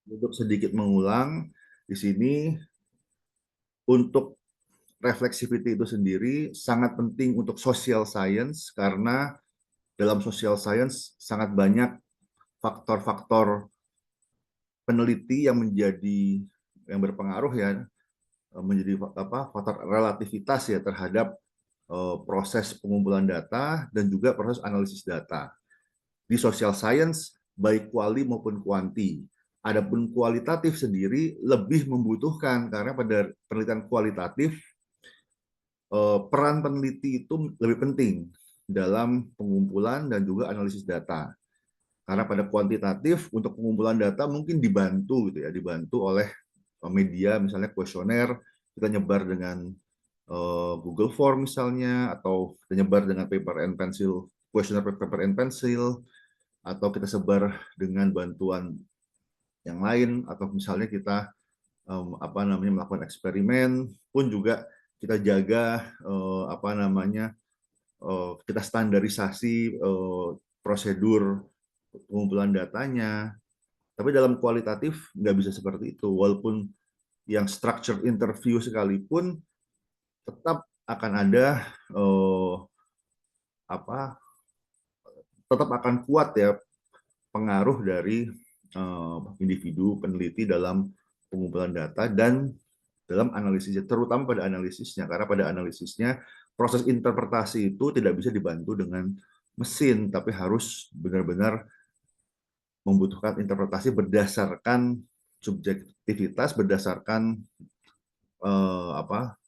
Untuk sedikit mengulang, di sini untuk reflexivity itu sendiri sangat penting untuk social science karena dalam social science sangat banyak faktor-faktor peneliti yang berpengaruh ya, menjadi faktor relativitas ya terhadap proses pengumpulan data dan juga proses analisis data. Di social science baik kuali maupun kuanti. Adapun kualitatif sendiri lebih membutuhkan karena pada penelitian kualitatif peran peneliti itu lebih penting dalam pengumpulan dan juga analisis data. Karena pada kuantitatif untuk pengumpulan data mungkin dibantu gitu ya, dibantu oleh media misalnya kuesioner, kita nyebar dengan Google Form misalnya, atau kita nyebar dengan paper and pencil, kuesioner paper and pencil, atau kita sebar dengan bantuan yang lain, atau misalnya kita melakukan eksperimen pun juga kita jaga kita standarisasi prosedur pengumpulan datanya. Tapi dalam kualitatif nggak bisa seperti itu. Walaupun yang structured interview sekalipun tetap akan ada eh, apa tetap akan kuat ya pengaruh dari individu peneliti dalam pengumpulan data dan dalam analisisnya, terutama pada analisisnya, karena pada analisisnya proses interpretasi itu tidak bisa dibantu dengan mesin, tapi harus benar-benar membutuhkan interpretasi berdasarkan subjektivitas, berdasarkan eh, apa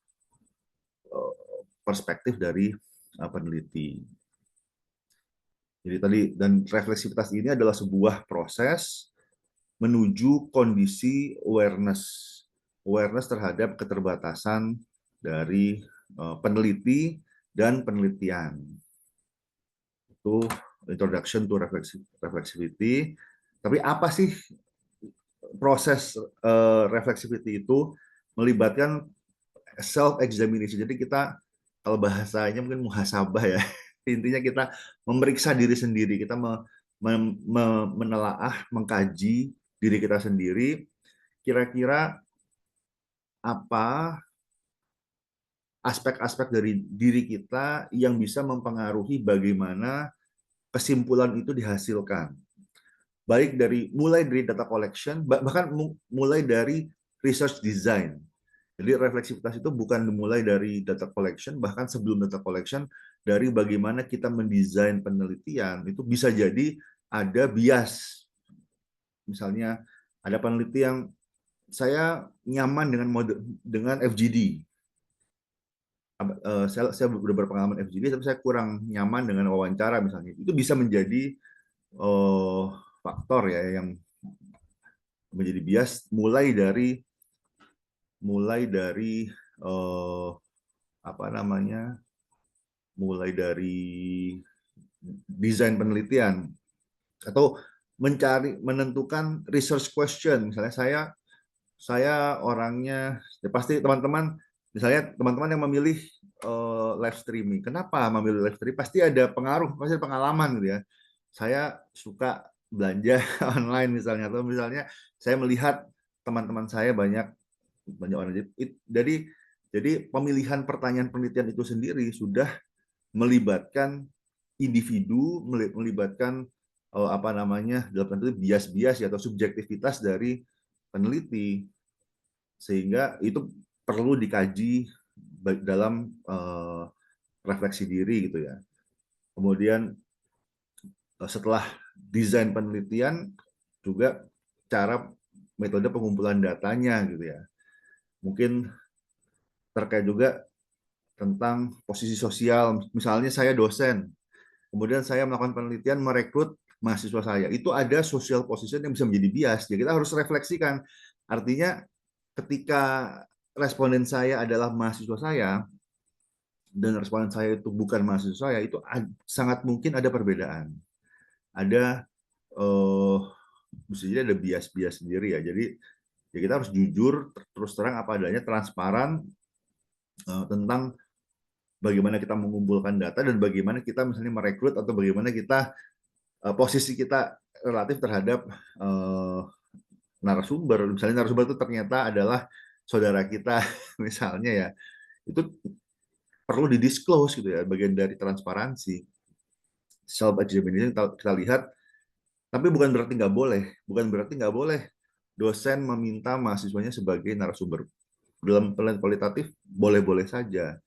perspektif dari peneliti. Jadi tadi dan refleksivitas ini adalah sebuah proses menuju kondisi awareness terhadap keterbatasan dari peneliti dan penelitian. Itu introduction to reflexivity. Tapi apa sih proses reflexivity itu? Melibatkan self examination. Jadi kita kalau bahasanya mungkin muhasabah ya. Intinya kita memeriksa diri sendiri, kita menelaah, mengkaji diri kita sendiri. Kira-kira apa aspek-aspek dari diri kita yang bisa mempengaruhi bagaimana kesimpulan itu dihasilkan. Baik mulai dari data collection, bahkan mulai dari research design. Jadi refleksivitas itu bukan dimulai dari data collection, bahkan sebelum data collection, dari bagaimana kita mendesain penelitian, itu bisa jadi ada bias. Misalnya ada peneliti yang saya nyaman dengan FGD. Saya sudah berpengalaman FGD, tapi saya kurang nyaman dengan wawancara misalnya. Itu bisa menjadi faktor ya yang menjadi bias mulai dari eh, apa namanya mulai dari desain penelitian atau menentukan research question. Misalnya saya orangnya ya pasti teman-teman misalnya teman-teman yang memilih live streaming. Kenapa memilih live streaming? Pasti ada pengaruh, pasti ada pengalaman gitu ya. Saya suka belanja online misalnya, atau misalnya saya melihat teman-teman saya banyak banyak orang. Jadi pemilihan pertanyaan penelitian itu sendiri sudah melibatkan individu, melibatkan dalam tanda bias-bias atau subjektivitas dari peneliti, sehingga itu perlu dikaji dalam refleksi diri gitu ya. Kemudian setelah desain penelitian juga cara metode pengumpulan datanya gitu ya. Mungkin terkait juga tentang posisi sosial. Misalnya saya dosen, kemudian saya melakukan penelitian merekrut mahasiswa saya. Itu ada social position yang bisa menjadi bias. Jadi kita harus refleksikan. Artinya ketika responden saya adalah mahasiswa saya dan responden saya itu bukan mahasiswa saya, itu sangat mungkin ada perbedaan. Ada bisa jadi ada bias-bias sendiri ya. Jadi ya kita harus jujur, terus terang apa adanya, transparan tentang bagaimana kita mengumpulkan data dan bagaimana kita misalnya merekrut atau bagaimana kita posisi kita relatif terhadap narasumber, misalnya narasumber itu ternyata adalah saudara kita, misalnya ya, itu perlu didisclose gitu ya, bagian dari transparansi. Self examination kita lihat, tapi bukan berarti nggak boleh dosen meminta mahasiswanya sebagai narasumber. Dalam penelitian kualitatif boleh-boleh saja.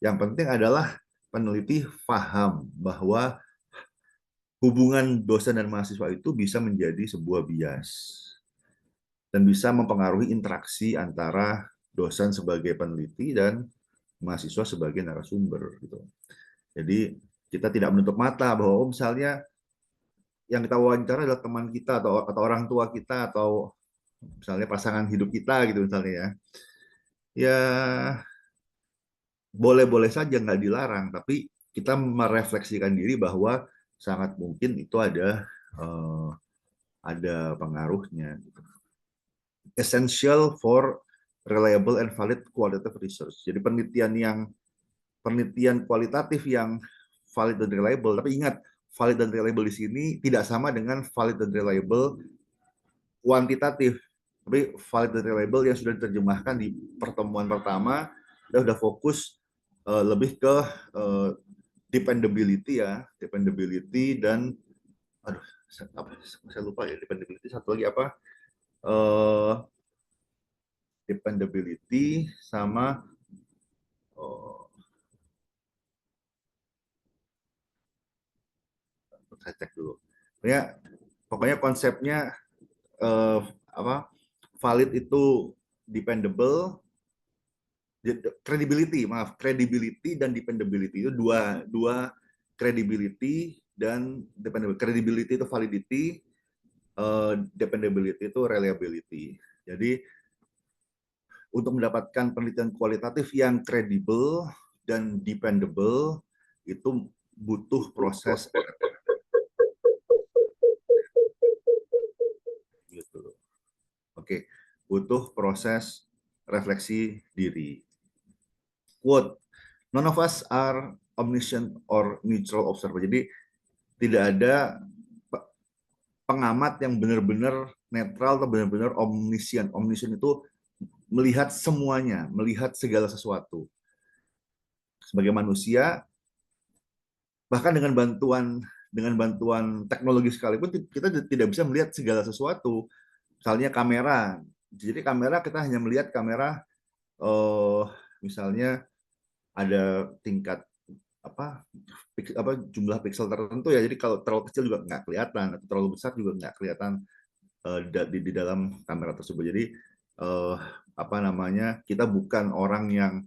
Yang penting adalah peneliti paham bahwa hubungan dosen dan mahasiswa itu bisa menjadi sebuah bias dan bisa mempengaruhi interaksi antara dosen sebagai peneliti dan mahasiswa sebagai narasumber gitu. Jadi kita tidak menutup mata bahwa misalnya yang kita wawancara adalah teman kita atau orang tua kita atau misalnya pasangan hidup kita gitu misalnya ya. Ya boleh-boleh saja nggak dilarang, tapi kita merefleksikan diri bahwa sangat mungkin itu ada pengaruhnya. Essential for reliable and valid qualitative research. Jadi penelitian kualitatif yang valid dan reliable. Tapi ingat, valid dan reliable di sini tidak sama dengan valid dan reliable kuantitatif. Tapi valid dan reliable yang sudah diterjemahkan di pertemuan pertama, kita sudah fokus lebih ke dependability ya, dependability dan aduh saya lupa ya dependability, satu lagi apa? Dependability sama saya cek dulu. Pokoknya konsepnya apa? Valid itu dependable, credibility dan dependability itu dua credibility dan dependability. Credibility itu validity, dependability itu reliability. Jadi untuk mendapatkan penelitian kualitatif yang kredibel dan dependable itu butuh proses gitu. Oke, butuh proses refleksi diri. Quote, none of us are omniscient or neutral observer. Jadi tidak ada pengamat yang benar-benar netral atau benar-benar omniscient. Omniscient itu melihat semuanya, melihat segala sesuatu. Sebagai manusia, bahkan dengan bantuan teknologi sekalipun kita tidak bisa melihat segala sesuatu. Misalnya kamera. Jadi kamera kita hanya melihat kamera misalnya ada tingkat jumlah piksel tertentu ya. Jadi kalau terlalu kecil juga nggak kelihatan atau terlalu besar juga nggak kelihatan di dalam kamera tersebut. Jadi kita bukan orang yang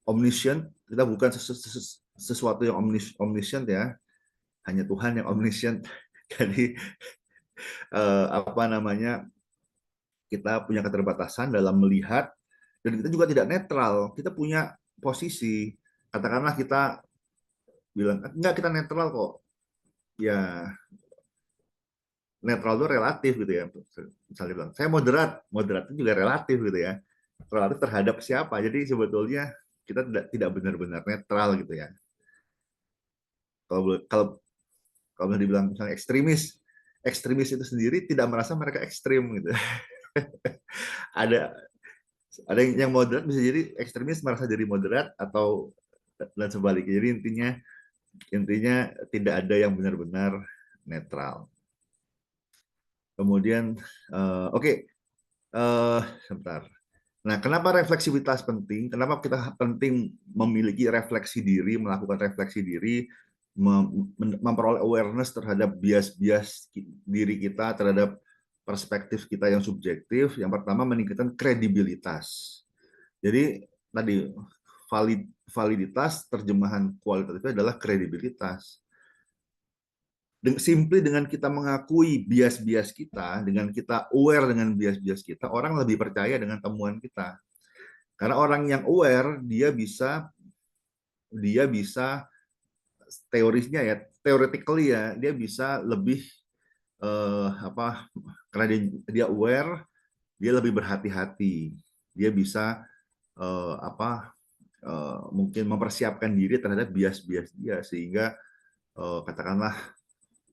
omniscient, kita bukan sesuatu yang omniscient ya, hanya Tuhan yang omniscient. Jadi kita punya keterbatasan dalam melihat, dan kita juga tidak netral. Kita punya posisi, katakanlah kita bilang enggak, kita netral kok. Ya netral itu relatif gitu ya. Misalnya bilang saya moderat itu juga relatif gitu ya. Relatif terhadap siapa. Jadi sebetulnya kita tidak benar-benar netral gitu ya. Kalau kalau dibilang misalnya ekstremis itu sendiri tidak merasa mereka ekstrim gitu. ada ada yang moderat bisa jadi ekstremis merasa jadi moderat atau dan sebaliknya. Jadi intinya tidak ada yang benar-benar netral. Kemudian sebentar. Nah, kenapa refleksivitas penting? Kenapa kita penting memiliki refleksi diri, melakukan refleksi diri, memperoleh awareness terhadap bias-bias diri kita, terhadap perspektif kita yang subjektif. Yang pertama, meningkatkan kredibilitas. Jadi tadi validitas terjemahan kualitatifnya adalah kredibilitas. Simply dengan kita mengakui bias-bias kita, dengan kita aware dengan bias-bias kita, orang lebih percaya dengan temuan kita. Karena orang yang aware, dia bisa theoretically ya, dia bisa lebih karena dia aware, dia lebih berhati-hati, dia bisa mungkin mempersiapkan diri terhadap bias-bias dia, sehingga katakanlah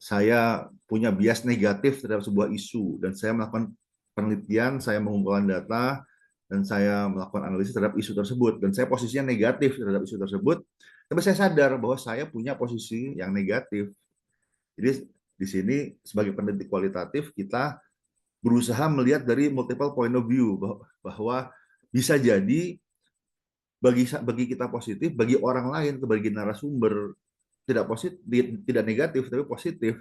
saya punya bias negatif terhadap sebuah isu dan saya melakukan penelitian, saya mengumpulkan data, dan saya melakukan analisis terhadap isu tersebut. Dan saya posisinya negatif terhadap isu tersebut, tapi saya sadar bahwa saya punya posisi yang negatif. Jadi di sini sebagai peneliti kualitatif kita berusaha melihat dari multiple point of view, bahwa bisa jadi bagi kita positif, bagi orang lain, bagi narasumber tidak positif, tidak negatif tapi positif.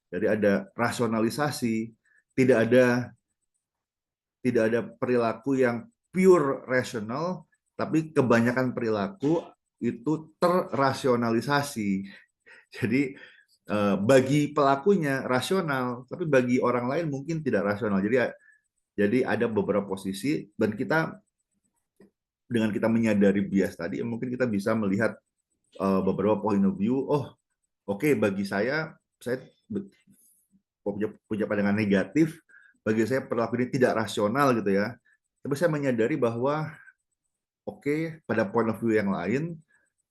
Jadi ada rasionalisasi, tidak ada perilaku yang pure rasional, tapi kebanyakan perilaku itu terrasionalisasi. Jadi bagi pelakunya rasional, tapi bagi orang lain mungkin tidak rasional. Jadi ada beberapa posisi, dan kita dengan kita menyadari bias tadi, mungkin kita bisa melihat beberapa point of view. Oh, oke, bagi saya punya pandangan negatif. Bagi saya perilaku ini tidak rasional gitu ya. Tapi saya menyadari bahwa oke, pada point of view yang lain,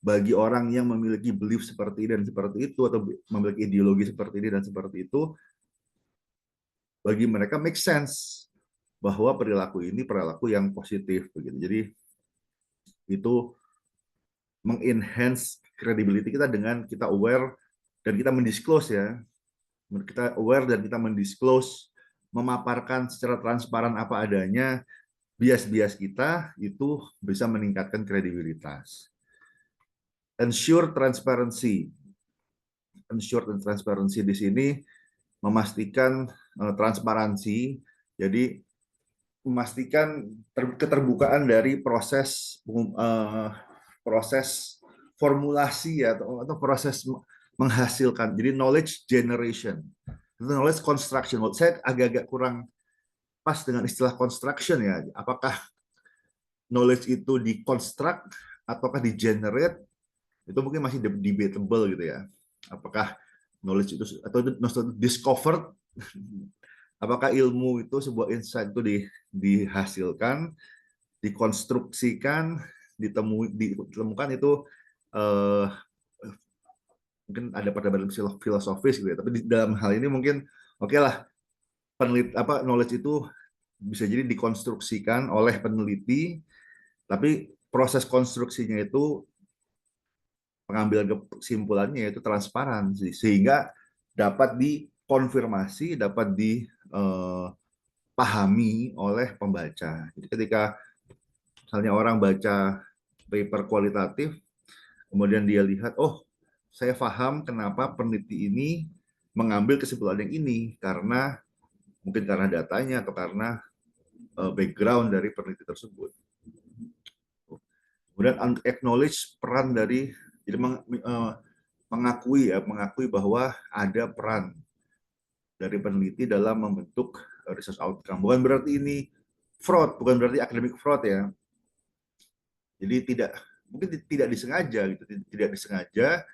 bagi orang yang memiliki belief seperti ini dan seperti itu, atau memiliki ideologi seperti ini dan seperti itu, bagi mereka make sense bahwa perilaku ini perilaku yang positif begitu. Jadi itu mengenhance credibility kita dengan kita aware dan kita mendisclose ya. Kita aware dan kita mendisclose, memaparkan secara transparan apa adanya bias-bias kita, itu bisa meningkatkan kredibilitas. Ensure transparency. Ensure dan transparency di sini memastikan transparansi. Jadi memastikan keterbukaan dari proses formulasi atau proses menghasilkan. Jadi knowledge generation, knowledge construction. Saya agak-agak kurang pas dengan istilah construction ya. Apakah knowledge itu di-construct ataukah di-generate? Itu mungkin masih debatable gitu ya. Apakah knowledge itu atau discovered? Apakah ilmu itu sebuah insight itu dihasilkan, dikonstruksikan, ditemukan itu eh, mungkin ada perdebatan filosofis gitu ya. Tapi dalam hal ini mungkin oke lah, knowledge itu bisa jadi dikonstruksikan oleh peneliti, tapi proses konstruksinya itu pengambilan kesimpulannya itu transparan sehingga dapat dikonfirmasi, dapat dipahami oleh pembaca. Jadi ketika misalnya orang baca paper kualitatif, kemudian dia lihat, oh saya paham kenapa peneliti ini mengambil kesimpulan yang ini, karena mungkin karena datanya atau karena background dari peneliti tersebut. Kemudian acknowledge peran dari, jadi mengakui bahwa ada peran dari peneliti dalam membentuk research outcome. Bukan berarti ini fraud, bukan berarti academic fraud ya. Jadi mungkin tidak disengaja gitu, tidak disengaja,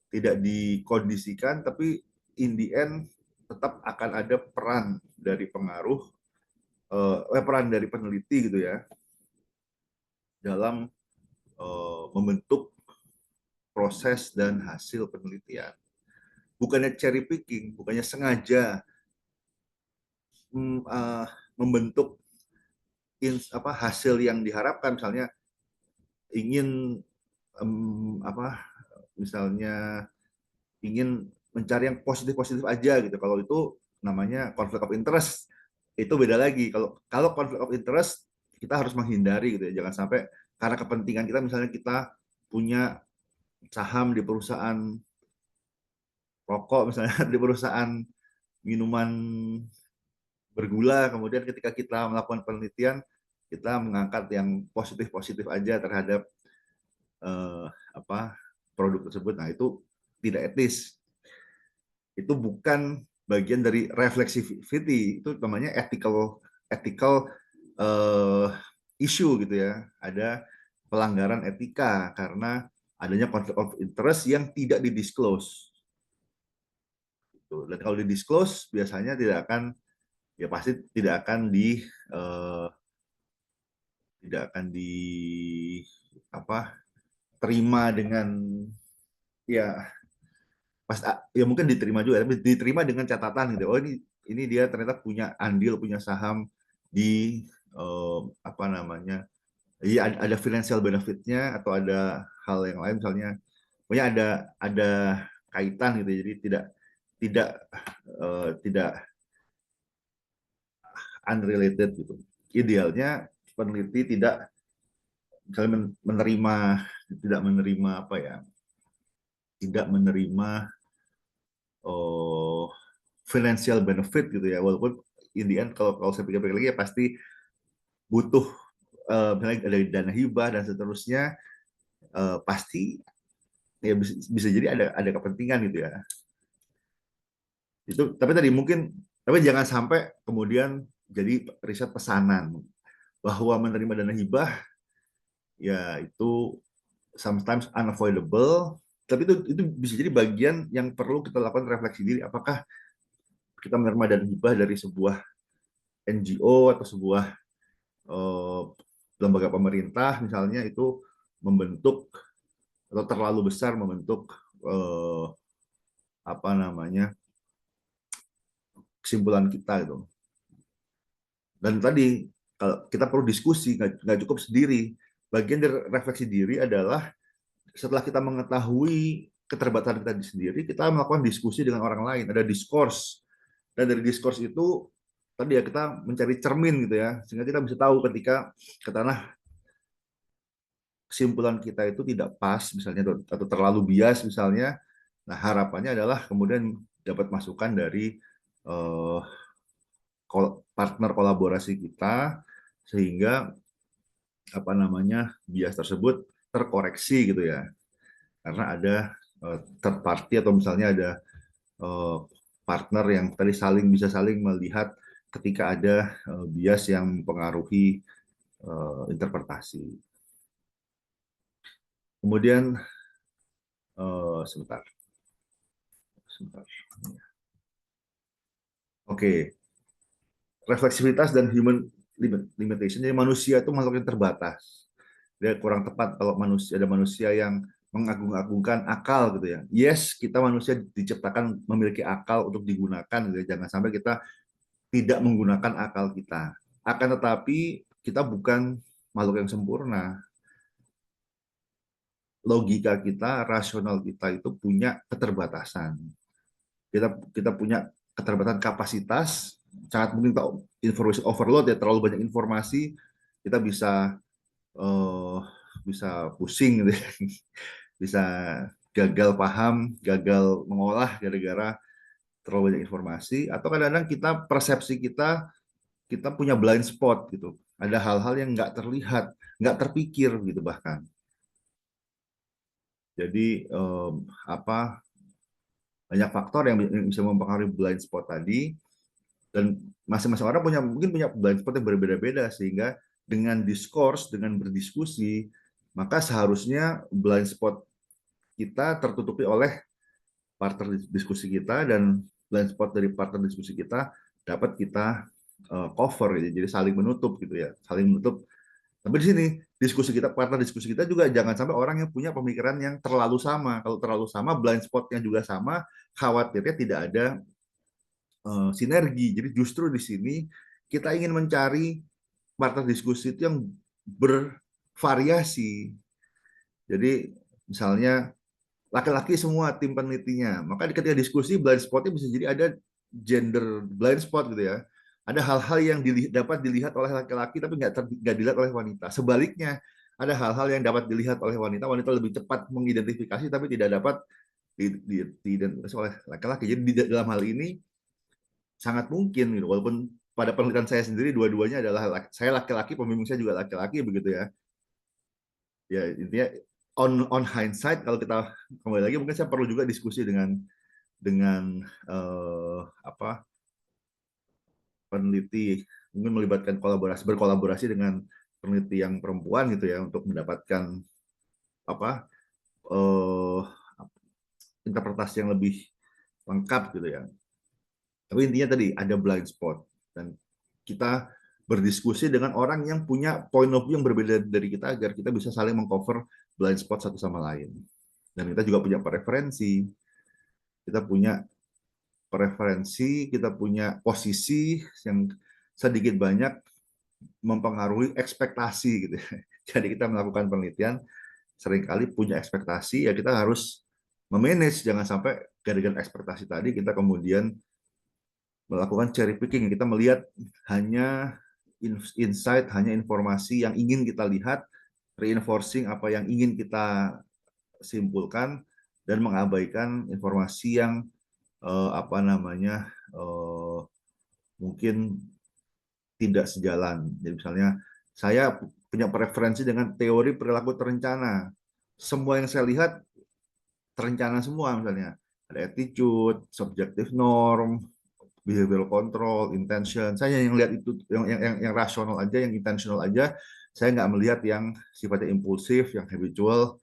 tidak dikondisikan, tapi in the end tetap akan ada peran dari peran dari peneliti gitu ya dalam membentuk proses dan hasil penelitian. Bukannya cherry picking, bukannya sengaja membentuk hasil yang diharapkan, misalnya ingin misalnya ingin mencari yang positif-positif aja gitu. Kalau itu namanya conflict of interest, itu beda lagi. Kalau conflict of interest, kita harus menghindari gitu ya. Jangan sampai karena kepentingan kita, misalnya kita punya saham di perusahaan rokok, misalnya di perusahaan minuman bergula, kemudian ketika kita melakukan penelitian, kita mengangkat yang positif-positif aja terhadap eh, apa produk tersebut. Nah, itu tidak etis. Itu bukan bagian dari reflexivity, itu namanya ethical issue gitu ya. Ada pelanggaran etika karena adanya conflict of interest yang tidak didisclose. Dan kalau didisclose biasanya pasti tidak akan di terima dengan ya pas ya mungkin diterima juga, tapi diterima dengan catatan gitu. Oh, ini ini dia ternyata punya andil, punya saham di apa namanya, ya ada financial benefit-nya atau ada hal yang lain misalnya, pokoknya ada kaitan gitu. Jadi tidak tidak unrelated gitu. Idealnya peneliti tidak misalnya menerima, tidak menerima apa ya, tidak menerima oh, financial benefit gitu ya, walaupun in the end kalau saya pikir-pikir lagi ya pasti butuh misalnya ada dana hibah dan seterusnya, pasti ya bisa jadi ada kepentingan gitu ya. Itu tapi tadi mungkin, tapi jangan sampai kemudian jadi riset pesanan bahwa menerima dana hibah ya itu sometimes unavoidable, tapi itu bisa jadi bagian yang perlu kita lakukan refleksi diri, apakah kita menerima dana hibah dari sebuah NGO atau sebuah eh, lembaga pemerintah misalnya, itu membentuk atau terlalu besar membentuk eh, apa namanya, kesimpulan kita itu. Dan tadi kalau kita perlu diskusi, nggak cukup sendiri. Bagian dari refleksi diri adalah setelah kita mengetahui keterbatasan kita sendiri, kita melakukan diskusi dengan orang lain, ada diskurs. Dan dari diskurs itu tadi ya kita mencari cermin gitu ya, sehingga kita bisa tahu ketika katakanlah kesimpulan kita itu tidak pas misalnya atau terlalu bias misalnya. Nah, harapannya adalah kemudian dapat masukan dari eh, partner kolaborasi kita sehingga apa namanya, bias tersebut terkoreksi gitu ya. Karena ada third party atau misalnya ada eh, partner yang tadi bisa saling melihat ketika ada bias yang mempengaruhi interpretasi. Kemudian sebentar, sebentar. Oke, refleksivitas dan human limitation. Jadi manusia itu makhluk yang terbatas. Dia kurang tepat kalau ada manusia yang mengagung-agungkan akal gitu ya. Yes, kita manusia diciptakan memiliki akal untuk digunakan gitu ya. Jangan sampai kita tidak menggunakan akal kita. Akan tetapi kita bukan makhluk yang sempurna. Logika kita, rasional kita itu punya keterbatasan. Kita punya keterbatasan kapasitas, sangat mungkin tahu information overload ya, terlalu banyak informasi, kita eh, bisa pusing gitu ya. Bisa gagal paham, gagal mengolah gara-gara terlalu banyak informasi, atau kadang-kadang kita punya blind spot gitu. Ada hal-hal yang nggak terlihat, nggak terpikir gitu bahkan. Jadi apa, banyak faktor yang bisa mempengaruhi blind spot tadi, dan masing-masing orang mungkin punya blind spot yang berbeda-beda, sehingga dengan diskurs, dengan berdiskusi, maka seharusnya blind spot kita tertutupi oleh partner diskusi kita, dan blind spot dari partner diskusi kita dapat kita cover gitu. Jadi saling menutup gitu ya, saling menutup. Tapi di sini partner diskusi kita juga jangan sampai orang yang punya pemikiran yang terlalu sama. Kalau terlalu sama, blind spotnya juga sama, khawatirnya tidak ada sinergi. Jadi justru di sini kita ingin mencari partner diskusi itu yang bervariasi. Jadi misalnya laki-laki semua tim penelitinya, maka ketika diskusi blind spotnya bisa jadi ada gender blind spot gitu ya. Ada hal-hal yang dapat dilihat oleh laki-laki tapi nggak dilihat oleh wanita. Sebaliknya, ada hal-hal yang dapat dilihat oleh wanita, wanita lebih cepat mengidentifikasi tapi tidak dapat diidentifikasi oleh laki-laki. Jadi dalam hal ini sangat mungkin gitu, walaupun pada penelitian saya sendiri dua-duanya adalah saya laki-laki, pembimbing saya juga laki-laki begitu ya. Ya intinya on hindsight, kalau kita kembali lagi mungkin saya perlu juga diskusi dengan apa, peneliti, mungkin melibatkan berkolaborasi dengan peneliti yang perempuan gitu ya, untuk mendapatkan apa, eh, interpretasi yang lebih lengkap gitu ya. Tapi intinya tadi ada blind spot, dan kita berdiskusi dengan orang yang punya point of view yang berbeda dari kita agar kita bisa saling mengcover blind spot satu sama lain. Dan kita juga punya preferensi, kita punya preferensi, kita punya posisi yang sedikit banyak mempengaruhi ekspektasi gitu. Jadi kita melakukan penelitian seringkali punya ekspektasi, ya kita harus memanage, jangan sampai gara-gara ekspektasi tadi kita kemudian melakukan cherry picking. Kita melihat hanya insight, hanya informasi yang ingin kita lihat, reinforcing apa yang ingin kita simpulkan, dan mengabaikan informasi yang mungkin tidak sejalan. Jadi misalnya saya punya preferensi dengan teori perilaku terencana. Semua yang saya lihat terencana semua, misalnya ada attitude, subjective norm, behavioral control, intention. Saya yang lihat itu yang rasional aja, yang intentional aja. Saya nggak melihat yang sifatnya impulsif, yang habitual.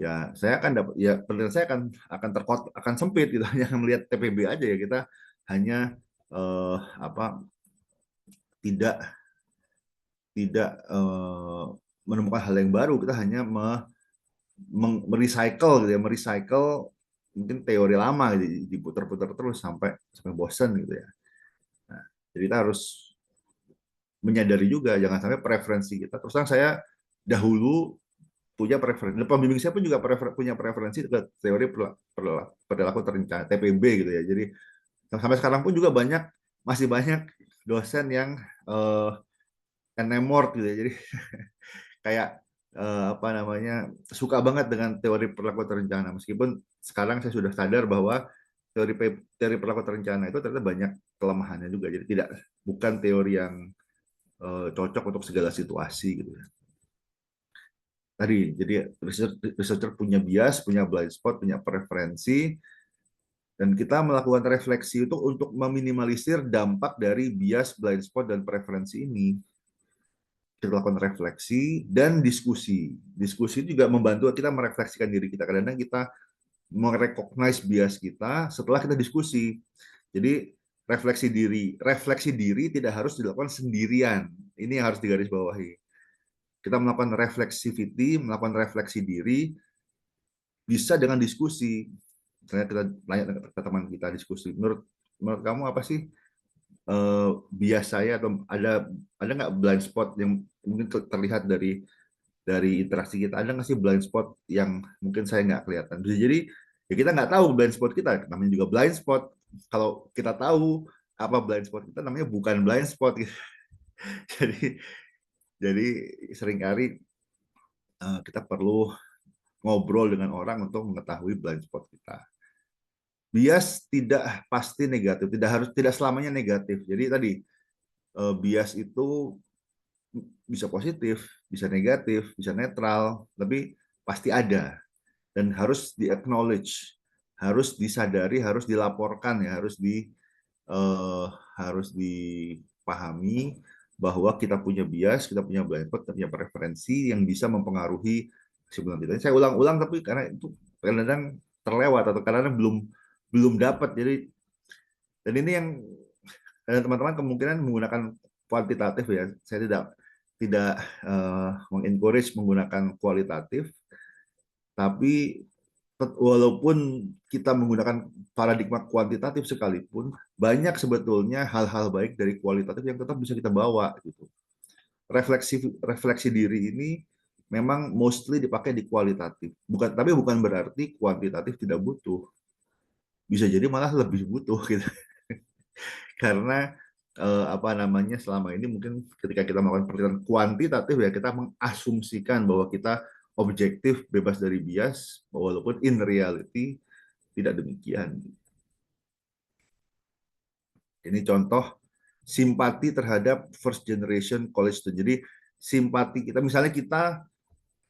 Ya, saya akan dapat, ya penilaian saya akan sempit gitu. Hanya melihat TPB aja, ya kita hanya eh, apa tidak tidak menemukan hal yang baru. Kita hanya merecycle gitu ya, merecycle mungkin teori lama gitu, diputar-putar terus sampai bosan gitu ya. Nah, jadi kita harus menyadari juga jangan sampai preferensi kita. Terus terang saya dahulu punya preferensi. Pembimbing saya pun juga punya preferensi ke teori perilaku terencana (TPB) gitu ya. Jadi sampai sekarang pun juga masih banyak dosen yang enamored gitu ya. Jadi kayak suka banget dengan teori perilaku terencana, meskipun sekarang saya sudah sadar bahwa teori perilaku terencana itu ternyata banyak kelemahannya juga. Jadi bukan teori yang cocok untuk segala situasi gitu ya. Tadi jadi researcher punya bias, punya blind spot, punya preferensi, dan kita melakukan refleksi itu untuk meminimalisir dampak dari bias, blind spot, dan preferensi ini. Kita lakukan refleksi dan diskusi. Diskusi juga membantu kita merefleksikan diri kita. Kadang-kadang kita merecognize bias kita setelah kita diskusi. Jadi refleksi diri tidak harus dilakukan sendirian. Ini yang harus digarisbawahi. Kita melakukan melakukan refleksi diri bisa dengan diskusi. Misalnya kita tanya ke teman kita, diskusi. Menurut kamu apa sih bias saya, atau ada nggak blind spot yang mungkin terlihat dari interaksi kita, ada nggak sih blind spot yang mungkin saya nggak kelihatan. Bisa jadi ya kita nggak tahu blind spot kita, namanya juga blind spot. Kalau kita tahu apa blind spot kita, namanya bukan blind spot gitu. jadi jadi seringkali kita perlu ngobrol dengan orang untuk mengetahui blind spot kita. Bias tidak pasti negatif, tidak selamanya negatif. Jadi tadi bias itu bisa positif, bisa negatif, bisa netral, tapi pasti ada dan harus di-acknowledge, harus disadari, harus dilaporkan ya, harus dipahami bahwa kita punya bias, kita punya blind spot, kita punya preferensi yang bisa mempengaruhi kesimpulan kita. Saya ulang-ulang tapi karena itu kadang-kadang terlewat atau kadang-kadang belum dapat. Jadi dan ini yang teman-teman kemungkinan menggunakan kuantitatif ya. Saya tidak mengencourage menggunakan kualitatif, tapi walaupun kita menggunakan paradigma kuantitatif sekalipun, banyak sebetulnya hal-hal baik dari kualitatif yang tetap bisa kita bawa gitu. Refleksi diri ini memang mostly dipakai di kualitatif. Tapi bukan berarti kuantitatif tidak butuh. Bisa jadi malah lebih butuh gitu. Karena selama ini mungkin ketika kita melakukan penelitian kuantitatif ya kita mengasumsikan bahwa kita objektif, bebas dari bias, walaupun in reality tidak demikian. Ini contoh simpati terhadap first generation college student. Jadi simpati kita, misalnya kita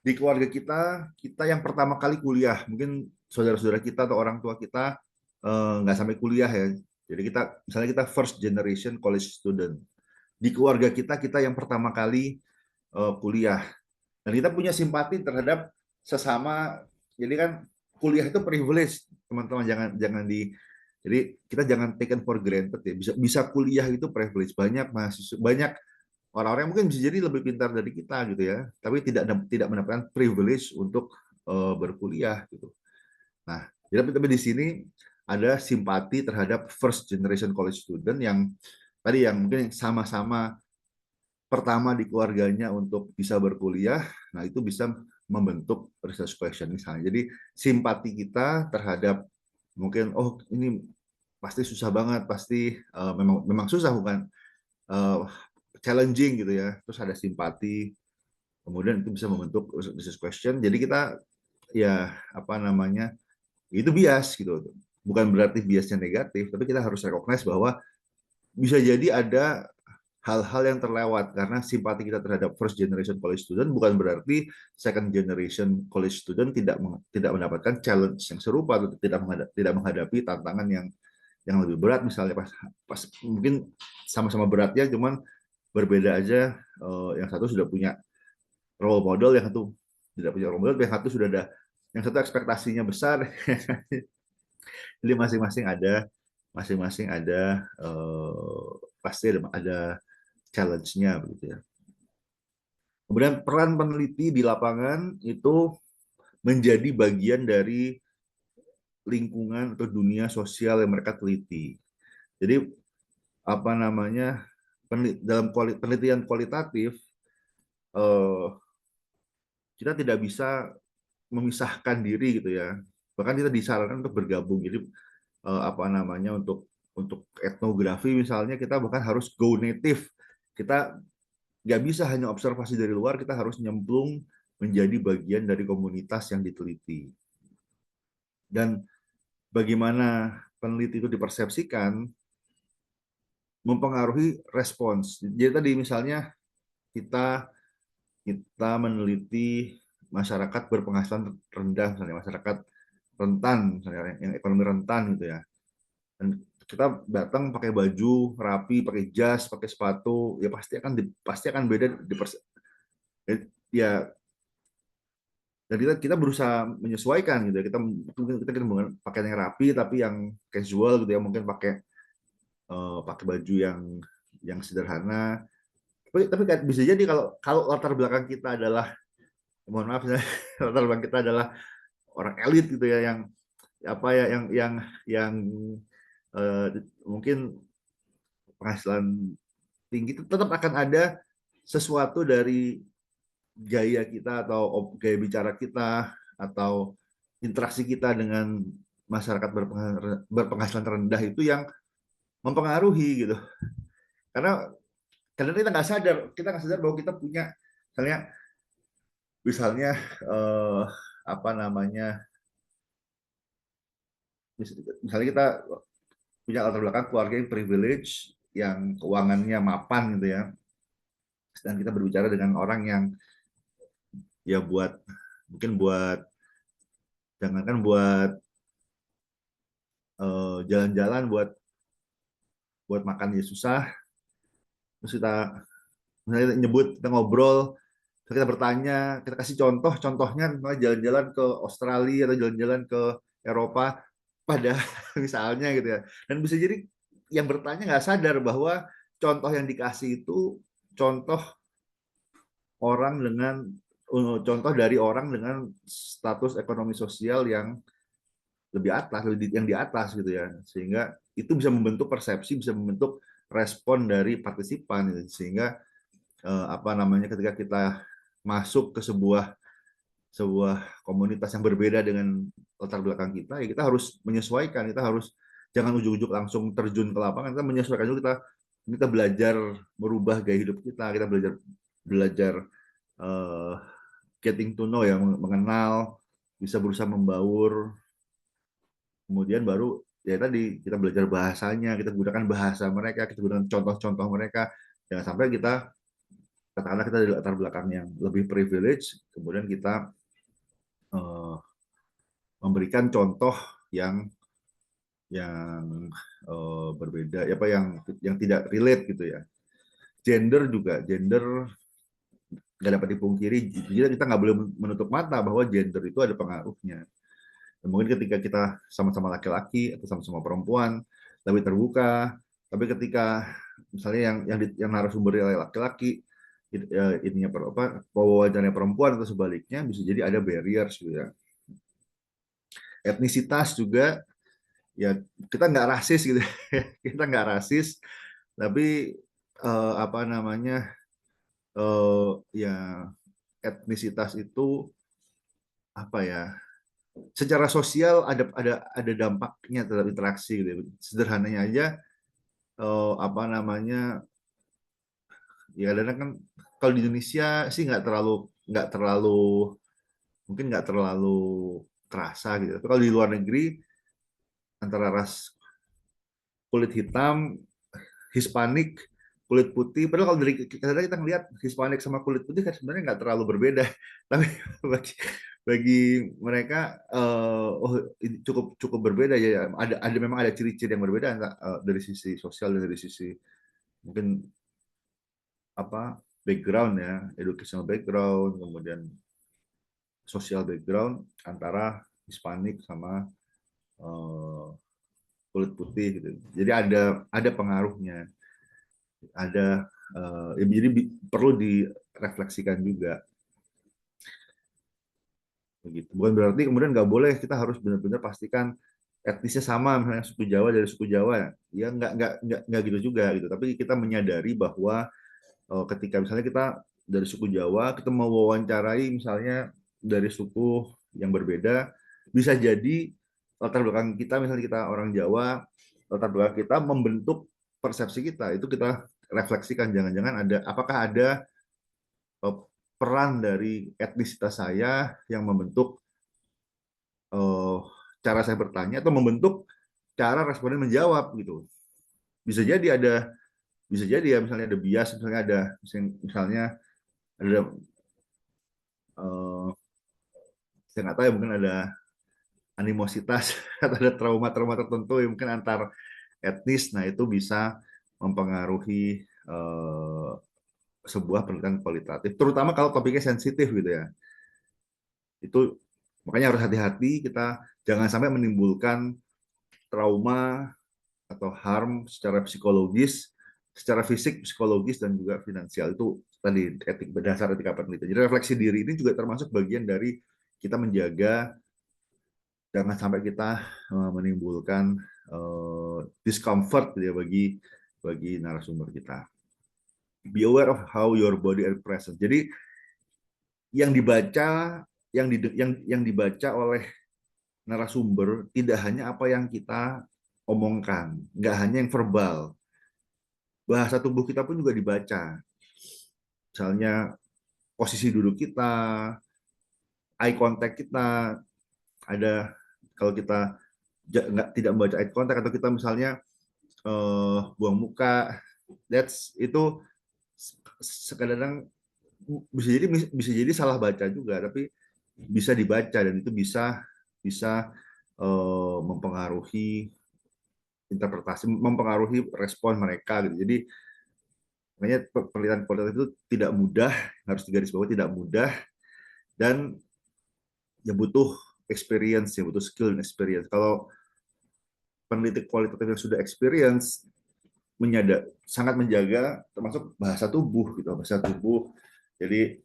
di keluarga kita yang pertama kali kuliah, mungkin saudara-saudara kita atau orang tua kita nggak sampai kuliah ya. Jadi misalnya kita first generation college student. Di keluarga kita yang pertama kali kuliah. Dan kita punya simpati terhadap sesama. Jadi kan kuliah itu privilege, teman-teman. Jadi kita jangan taken for granted ya. Bisa kuliah itu privilege. Banyak orang-orang yang mungkin bisa jadi lebih pintar dari kita gitu ya, tapi tidak mendapatkan privilege untuk berkuliah gitu. Nah, tapi di sini ada simpati terhadap first generation college student yang tadi yang mungkin sama-sama pertama di keluarganya untuk bisa berkuliah, nah itu bisa membentuk research question misalnya. Jadi simpati kita terhadap mungkin oh ini pasti susah banget, pasti memang susah bukan uh, challenging gitu ya. Terus ada simpati, kemudian itu bisa membentuk research question. Jadi kita ya apa namanya itu bias gitu. Bukan berarti biasnya negatif, tapi kita harus recognize bahwa bisa jadi ada hal-hal yang terlewat karena simpati kita terhadap first generation college student bukan berarti second generation college student tidak mendapatkan challenge yang serupa atau tidak menghadapi tantangan yang lebih berat misalnya pas mungkin sama-sama beratnya cuman berbeda aja yang satu sudah punya role model yang satu tidak punya role model yang satu sudah ada yang satu ekspektasinya besar jadi masing-masing ada pasti ada challenge-nya begitu ya. Kemudian peran peneliti di lapangan itu menjadi bagian dari lingkungan atau dunia sosial yang mereka teliti. Jadi apa namanya dalam penelitian kualitatif kita tidak bisa memisahkan diri gitu ya. Bahkan kita disarankan untuk bergabung. Jadi apa namanya untuk etnografi misalnya kita bahkan harus go native. Kita nggak bisa hanya observasi dari luar, kita harus nyemplung menjadi bagian dari komunitas yang diteliti. Dan bagaimana peneliti itu dipersepsikan mempengaruhi respons. Jadi tadi misalnya kita kita meneliti masyarakat berpenghasilan rendah, misalnya masyarakat rentan, misalnya yang ekonomi rentan gitu ya. Dan kita datang pakai baju rapi, pakai jas, pakai sepatu, ya pasti akan beda ya. Dan kita berusaha menyesuaikan gitu ya. Kita pakaian yang rapi tapi yang casual gitu ya, mungkin pakai baju yang sederhana. Tapi bisa jadi kalau latar belakang kita adalah mohon maaf ya, latar belakang kita adalah orang elit gitu ya yang apa ya yang uh, mungkin penghasilan tinggi itu tetap akan ada sesuatu dari gaya kita atau gaya bicara kita atau interaksi kita dengan masyarakat berpenghasilan rendah itu yang mempengaruhi gitu karena kadang kita nggak sadar bahwa kita punya misalnya eh, apa namanya misalnya kita punya latar belakang keluarga yang privilege yang keuangannya mapan gitu ya dan kita berbicara dengan orang yang ya mungkin jangankan buat jalan-jalan buat makan ya susah terus kita misalnya kita ngobrol kita bertanya kita kasih contohnya jalan-jalan ke Australia atau jalan-jalan ke Eropa pada misalnya gitu ya dan bisa jadi yang bertanya nggak sadar bahwa contoh yang dikasih itu contoh orang dengan contoh dari orang dengan status ekonomi sosial yang lebih atas, yang di atas gitu ya, sehingga itu bisa membentuk persepsi, bisa membentuk respon dari partisipan, gitu. Sehingga apa namanya ketika kita masuk ke sebuah komunitas yang berbeda dengan latar belakang kita, ya kita harus menyesuaikan, kita harus jangan ujuk-ujuk langsung terjun ke lapangan, kita menyesuaikan dulu, kita belajar merubah gaya hidup kita belajar belajar uh, getting to know ya, mengenal, bisa berusaha membaur, kemudian baru ya tadi kita belajar bahasanya, kita gunakan bahasa mereka, kita gunakan contoh-contoh mereka, jangan sampai kita katakanlah kita dari latar belakang yang lebih privilege, kemudian kita uh, memberikan contoh yang berbeda, apa yang tidak relate gitu ya. Gender nggak dapat dipungkiri, jadi kita nggak boleh menutup mata bahwa gender itu ada pengaruhnya. Dan mungkin ketika kita sama-sama laki-laki atau sama-sama perempuan lebih terbuka, tapi ketika misalnya yang narasumbernya laki-laki, ininya wawancaranya perempuan atau sebaliknya bisa jadi ada barriers gitu ya. Etnisitas juga ya kita nggak rasis gitu. Kita nggak rasis, tapi apa namanya, ya etnisitas itu apa ya, secara sosial ada dampaknya terhadap interaksi gitu. Sederhananya aja, apa namanya, ya kadang kan kalau di Indonesia sih nggak terlalu mungkin nggak terlalu terasa gitu. Tapi kalau di luar negeri antara ras kulit hitam, Hispanik, kulit putih. Padahal kalau dari kadang kita ngelihat Hispanik sama kulit putih kan sebenarnya nggak terlalu berbeda. Tapi bagi mereka, oh ini cukup cukup berbeda ya. Ada memang ada ciri-ciri yang berbeda dari sisi sosial dan dari sisi mungkin apa background ya, educational background, kemudian social background antara Hispanik sama eh, kulit putih gitu. Jadi ada pengaruhnya, ada jadi perlu direfleksikan juga begitu. Bukan berarti kemudian nggak boleh, kita harus benar-benar pastikan etnisnya sama, misalnya suku Jawa dari suku Jawa, ya nggak gitu juga gitu. Tapi kita menyadari bahwa ketika misalnya kita dari suku Jawa, kita mau wawancarai misalnya dari suku yang berbeda, bisa jadi latar belakang kita, misalnya kita orang Jawa, latar belakang kita membentuk persepsi kita, itu kita refleksikan, jangan-jangan apakah ada eh, peran dari etnisitas saya yang membentuk eh, cara saya bertanya atau membentuk cara responden menjawab gitu. Bisa jadi bisa jadi ya, misalnya ada bias, misalnya ada saya nggak tahu ya, mungkin ada animositas atau ada trauma-trauma tertentu yang mungkin antar etnis. Nah itu bisa mempengaruhi sebuah penelitian kualitatif, terutama kalau topiknya sensitif gitu ya. Itu makanya harus hati-hati, kita jangan sampai menimbulkan trauma atau harm secara psikologis, secara fisik, psikologis, dan juga finansial. Itu tadi berdasar etika penelitian. Jadi refleksi diri ini juga termasuk bagian dari kita menjaga jangan sampai kita menimbulkan discomfort ya bagi narasumber kita. Be aware of how your body are present. Jadi yang dibaca yang dibaca oleh narasumber tidak hanya apa yang kita omongkan, nggak hanya yang verbal, bahasa tubuh kita pun juga dibaca. Misalnya posisi duduk kita, eye contact kita, ada kalau kita tidak membaca eye contact atau kita misalnya buang muka, itu sekadang bisa jadi salah baca juga, tapi bisa dibaca dan itu bisa bisa mempengaruhi interpretasi, mempengaruhi respon mereka gitu. Jadi makanya penelitian kualitatif itu tidak mudah, harus digarisbawahi, tidak mudah, dan ya butuh experience, ya butuh skill dan experience. Kalau peneliti kualitatif yang sudah experience sangat menjaga termasuk bahasa tubuh gitu, bahasa tubuh. Jadi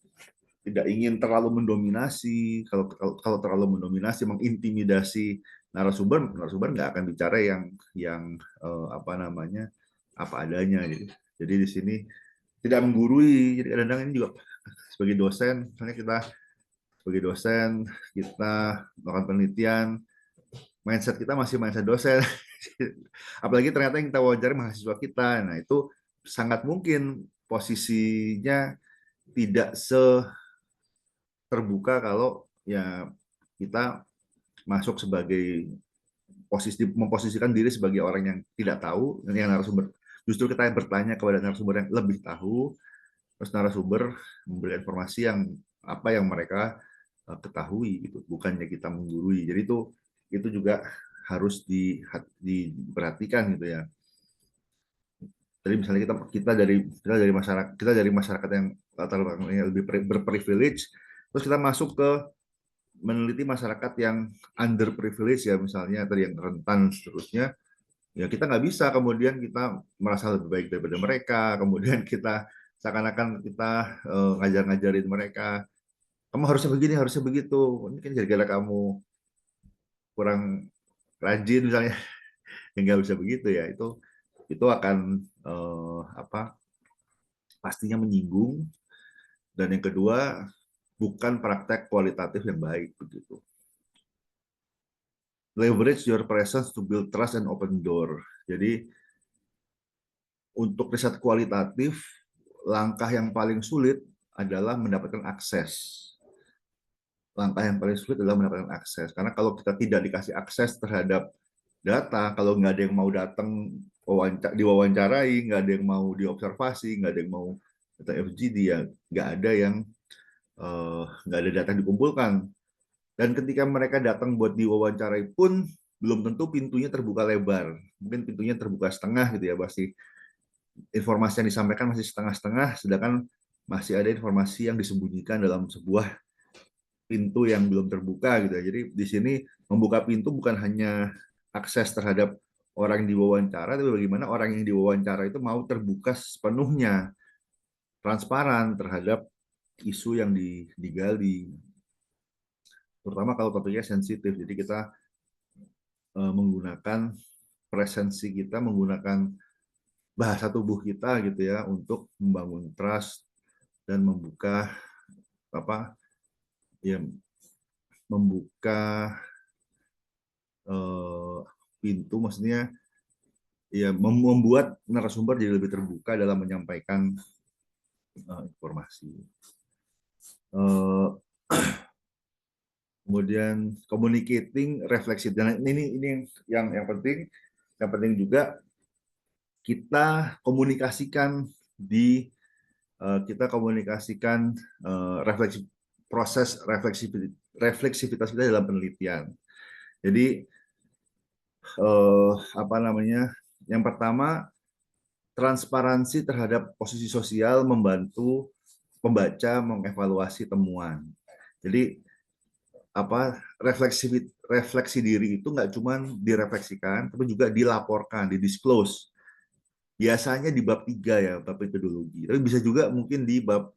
tidak ingin terlalu mendominasi. Kalau terlalu mendominasi, mengintimidasi narasumber nggak akan bicara yang apa namanya, apa adanya gitu. Jadi di sini tidak menggurui. Jadi kadang-kadang ini juga sebagai dosen, misalnya kita melakukan penelitian, mindset kita masih mindset dosen. Apalagi ternyata yang kita wawancara mahasiswa kita. Nah, itu sangat mungkin posisinya tidak terbuka kalau ya kita masuk sebagai memposisikan diri sebagai orang yang tidak tahu, yang narasumber justru kita yang bertanya kepada narasumber yang lebih tahu, terus narasumber memberikan informasi yang apa yang mereka ketahui gitu, bukannya kita menggurui. Jadi itu juga harus diperhatikan gitu ya. Jadi misalnya kita dari masyarakat yang latar belakangnya lebih berprivilege, terus kita masuk ke meneliti masyarakat yang underprivilege ya, misalnya tadi yang rentan seterusnya, ya kita nggak bisa kemudian kita merasa lebih baik daripada mereka, kemudian kita seakan-akan kita ngajar-ngajarin mereka, kamu harusnya begini, harusnya begitu, ini kan gara-gara kamu kurang rajin misalnya. nggak bisa begitu ya. Itu akan pastinya menyinggung. Dan yang kedua, bukan praktek kualitatif yang baik begitu. Leverage your presence to build trust and open door. Jadi untuk riset kualitatif, langkah yang paling sulit adalah mendapatkan akses. Langkah yang paling sulit adalah mendapatkan akses. Karena kalau kita tidak dikasih akses terhadap data, kalau nggak ada yang mau datang diwawancarai, nggak ada yang mau diobservasi, nggak ada yang mau datang FGD, ya nggak ada yang nggak ada data yang dikumpulkan. Dan ketika mereka datang buat diwawancarai pun belum tentu pintunya terbuka lebar. Mungkin pintunya terbuka setengah gitu ya, pasti informasi yang disampaikan masih setengah-setengah, sedangkan masih ada informasi yang disembunyikan dalam sebuah pintu yang belum terbuka gitu ya. Jadi di sini membuka pintu bukan hanya akses terhadap orang yang diwawancara, tapi bagaimana orang yang diwawancara itu mau terbuka sepenuhnya, transparan terhadap isu yang digali. Terutama kalau topiknya sensitif. Jadi kita menggunakan presensi kita, menggunakan bahasa tubuh kita gitu ya untuk membangun trust dan membuka ya membuka pintu, maksudnya ya membuat narasumber jadi lebih terbuka dalam menyampaikan informasi. Kemudian communicating refleksi, dan ini yang penting. Yang penting juga kita komunikasikan refleksi, proses refleksivitas kita dalam penelitian. Jadi yang pertama, transparansi terhadap posisi sosial membantu pembaca mengevaluasi temuan. Jadi refleksi diri itu nggak cuma direfleksikan, tapi juga dilaporkan, didisclose. Biasanya di bab 3 ya, bab metodologi. Tapi bisa juga mungkin di bab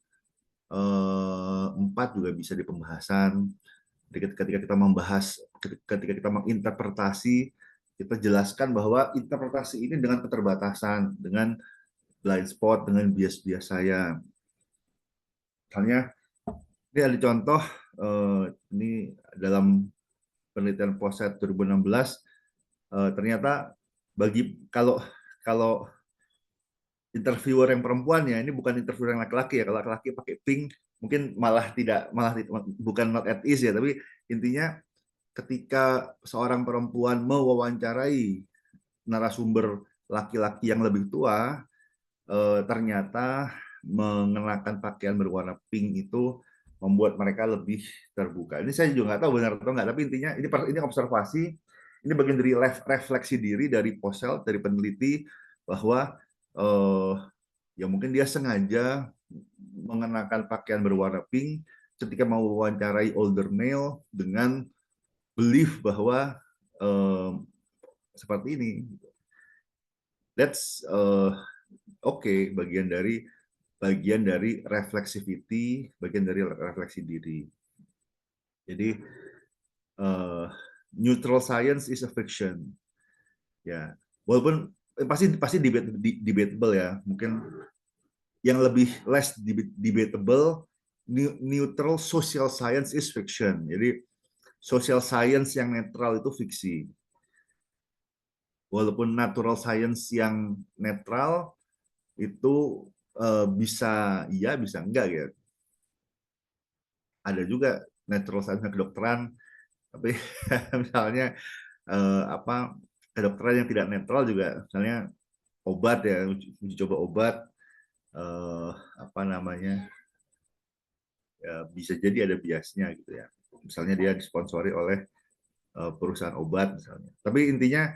4 juga bisa di pembahasan. Ketika kita menginterpretasi, kita jelaskan bahwa interpretasi ini dengan keterbatasan, dengan blind spot, dengan bias-bias saya. Misalnya, ini ada contoh, ini dalam penelitian POSET 2016, ternyata kalau interviewer yang perempuan, ya ini bukan interviewer yang laki-laki ya, kalau laki-laki pakai pink mungkin malah bukan not at ease ya, tapi intinya ketika seorang perempuan mewawancarai narasumber laki-laki yang lebih tua, ternyata mengenakan pakaian berwarna pink itu membuat mereka lebih terbuka. Ini saya juga nggak tahu benar atau nggak, tapi intinya ini observasi, ini bagian dari refleksi diri dari POSEL, dari peneliti, bahwa ya mungkin dia sengaja mengenakan pakaian berwarna pink ketika mau wawancarai older male dengan belief bahwa seperti ini. That's okay, bagian dari reflexivity, bagian dari refleksi diri. Jadi neutral science is a fiction. Ya, walaupun pasti debatable ya. Mungkin yang lebih less debatable, neutral social science is fiction. Jadi social science yang netral itu fiksi. Walaupun natural science yang netral itu bisa iya, bisa enggak ya. Ada juga natural science kedokteran, tapi misalnya kedokteran yang tidak netral juga, misalnya obat ya, uji coba obat, ya, bisa jadi ada biasnya gitu ya. Misalnya dia disponsori oleh perusahaan obat misalnya. Tapi intinya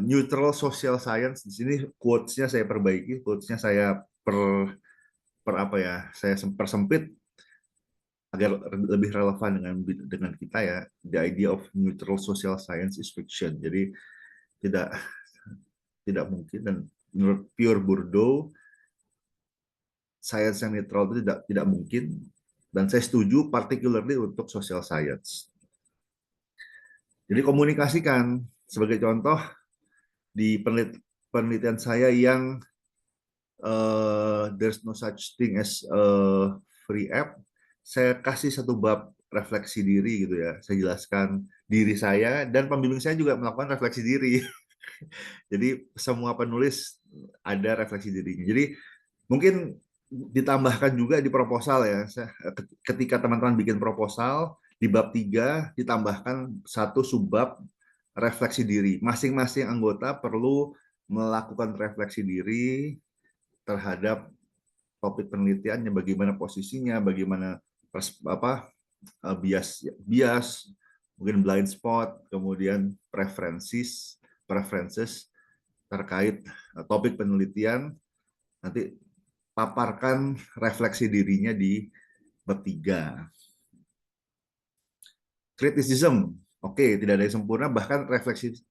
neutral social science, di sini quotes-nya saya perbaiki, quotes-nya saya saya persempit agar lebih relevan dengan kita ya. The idea of neutral social science is fiction. Jadi tidak mungkin, dan menurut Pierre Bourdieu, sains yang netral itu tidak mungkin, dan saya setuju particularly untuk social science. Jadi komunikasikan, sebagai contoh, di penelitian saya yang there's no such thing as free app, saya kasih satu bab refleksi diri gitu ya. Saya jelaskan diri saya dan pembimbing saya juga melakukan refleksi diri. Jadi semua penulis ada refleksi dirinya. Jadi mungkin ditambahkan juga di proposal ya. Ketika teman-teman bikin proposal di bab 3 ditambahkan satu subbab refleksi diri. Masing-masing anggota perlu melakukan refleksi diri terhadap topik penelitiannya, bagaimana posisinya, bagaimana bias, mungkin blind spot, kemudian preferences terkait topik penelitian. Nanti paparkan refleksi dirinya di bab 3. Criticism, oke, tidak ada yang sempurna, bahkan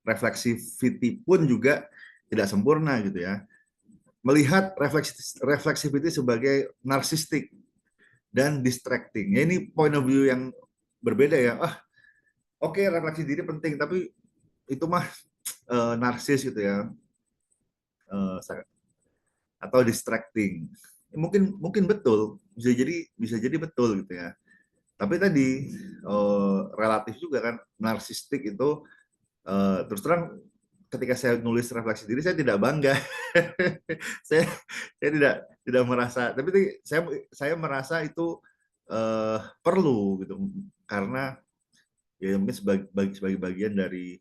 reflexivity pun juga tidak sempurna gitu ya. Melihat reflexivity sebagai narsistik dan distracting. Ya, ini point of view yang berbeda ya. Oke, refleksi diri penting, tapi itu mah narsis gitu ya. Atau distracting. Mungkin betul, bisa jadi betul gitu ya. Tapi tadi relatif juga kan, narsistik itu terus terang ketika saya nulis refleksi diri saya tidak bangga. saya saya tidak merasa, tapi saya merasa itu perlu gitu, karena ya mungkin sebagai bagian dari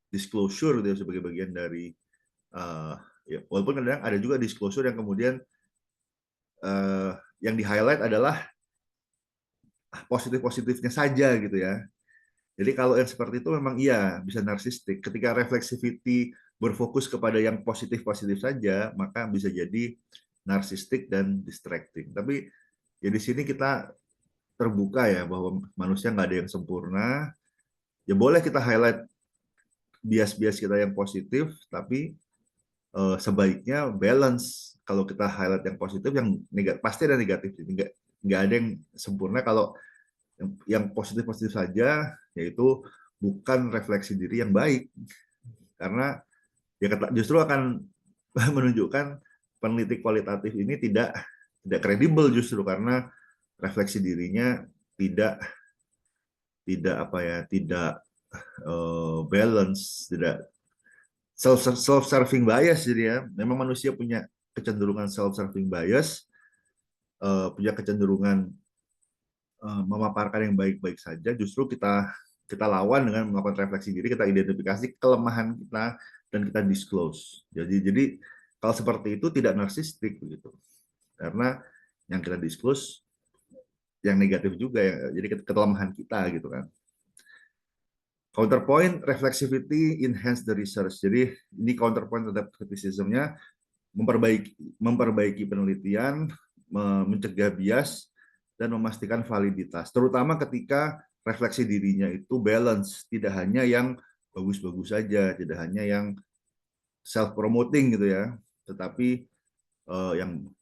disclosure gitu, sebagai bagian dari ya, walaupun kadang ada juga disclosure yang kemudian yang di highlight adalah positifnya saja gitu ya. Jadi kalau yang seperti itu memang iya bisa narsistik. Ketika reflexivity berfokus kepada yang positif-positif saja, maka bisa jadi narsistik dan distracting. Tapi ya di sini kita terbuka ya bahwa manusia nggak ada yang sempurna. Ya boleh kita highlight bias-bias kita yang positif, tapi sebaiknya balance. Kalau kita highlight yang positif, yang negatif pasti ada negatif. Nggak ada yang sempurna. Kalau yang positif-positif saja, yaitu bukan refleksi diri yang baik, karena ya justru akan menunjukkan peneliti kualitatif ini tidak kredibel, justru karena refleksi dirinya tidak tidak apa ya tidak balance, tidak self serving bias. Jadi ya memang manusia punya kecenderungan self serving bias, punya kecenderungan memaparkan yang baik-baik saja. Justru kita lawan dengan melakukan refleksi diri, kita identifikasi kelemahan kita dan kita disclose. Jadi kalau seperti itu tidak narsistik begitu, karena yang kita disclose yang negatif juga ya, jadi kelemahan kita gitu kan. Counterpoint, reflexivity enhance the research. Jadi ini counterpoint terhadap criticism-nya, memperbaiki penelitian, mencegah bias, dan memastikan validitas. Terutama ketika refleksi dirinya itu balance, tidak hanya yang bagus-bagus saja, tidak hanya yang self-promoting gitu ya, tetapi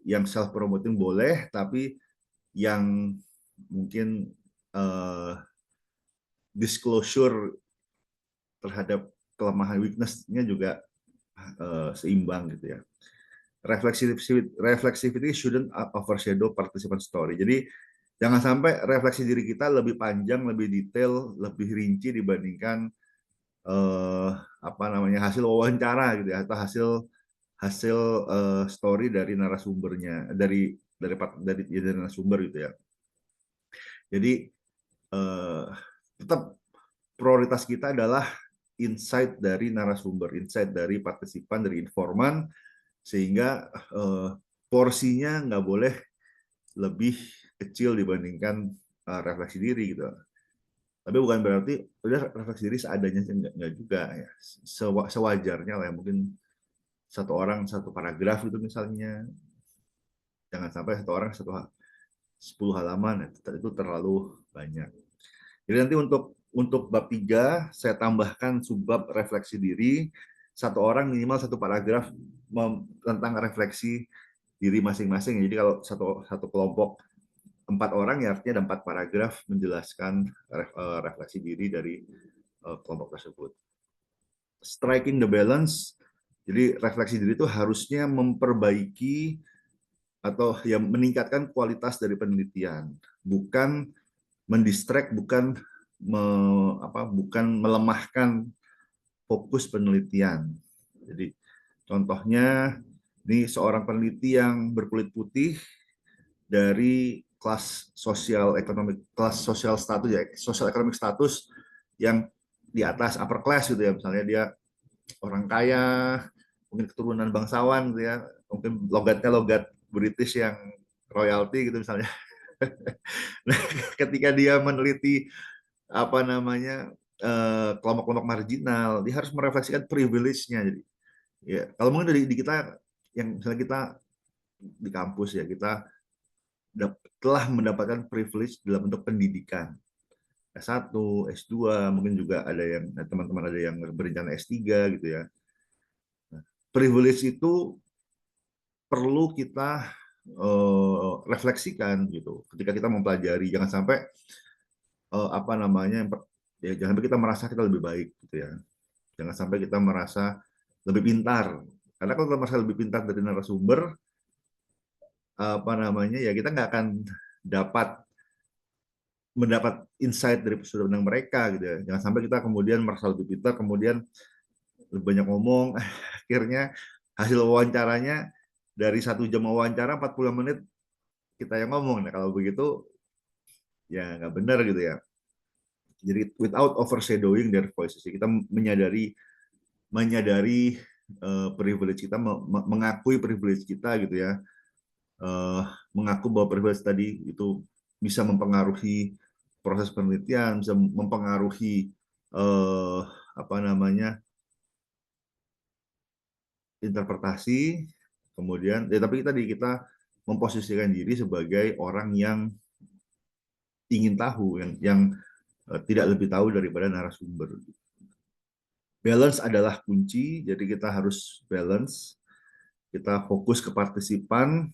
yang self-promoting boleh, tapi yang mungkin disclosure terhadap kelemahan weakness-nya juga seimbang gitu ya. Reflexivity shouldn't overshadow participant story. Jadi jangan sampai refleksi diri kita lebih panjang, lebih detail, lebih rinci dibandingkan hasil wawancara gitu ya, atau hasil story dari narasumbernya, dari narasumber gitu ya. Jadi tetap prioritas kita adalah insight dari narasumber, insight dari partisipan, dari informan, sehingga porsinya nggak boleh lebih kecil dibandingkan refleksi diri gitu. Tapi bukan berarti udah refleksi diri seadanya, nggak juga ya. Sewajarnya lah ya, mungkin satu orang satu paragraf itu misalnya, jangan sampai satu orang 10 halaman, itu terlalu banyak. Jadi nanti untuk bab 3 saya tambahkan subbab refleksi diri, satu orang minimal satu paragraf tentang refleksi diri masing-masing. Jadi kalau satu kelompok 4 orang ya artinya ada 4 paragraf menjelaskan refleksi diri dari kelompok tersebut. striking the balance. Jadi refleksi diri itu harusnya memperbaiki atau yang meningkatkan kualitas dari penelitian, bukan mendistract, bukan melemahkan fokus penelitian. Jadi contohnya ini seorang peneliti yang berkulit putih dari kelas sosial status ya, sosial ekonomik status yang di atas upper class gitu ya, misalnya dia orang kaya, mungkin keturunan bangsawan gitu ya, mungkin logatnya logat British yang royalty gitu misalnya. Nah, ketika dia meneliti kelompok-kelompok marginal, dia harus merefleksikan privilege-nya. Jadi ya kalau mungkin di kita yang misalnya kita di kampus ya, kita telah mendapatkan privilege dalam bentuk pendidikan. S1, S2, mungkin juga ada yang teman-teman ada yang berencana S3 gitu ya. Privilege itu perlu kita refleksikan gitu ketika kita mempelajari. Jangan sampai jangan sampai kita merasa kita lebih baik gitu ya. Jangan sampai kita merasa lebih pintar. Karena kalau kita merasa lebih pintar dari narasumber, ya kita nggak akan dapat mendapat insight dari sudut pandang mereka gitu ya. Jangan sampai kita kemudian merasa lebih pintar, kemudian lebih banyak ngomong, akhirnya hasil wawancaranya dari 1 jam wawancara 40 menit kita yang ngomong. Nah, kalau begitu ya nggak benar gitu ya. Jadi without overshadowing their voices, kita menyadari privilege kita, mengakui privilege kita gitu ya, mengaku bahwa privilege tadi itu bisa mempengaruhi proses penelitian, bisa mempengaruhi eh, apa namanya interpretasi, kemudian ya tapi tadi kita memposisikan diri sebagai orang yang ingin tahu, yang tidak lebih tahu daripada narasumber. Balance adalah kunci, jadi kita harus balance, kita fokus ke partisipan,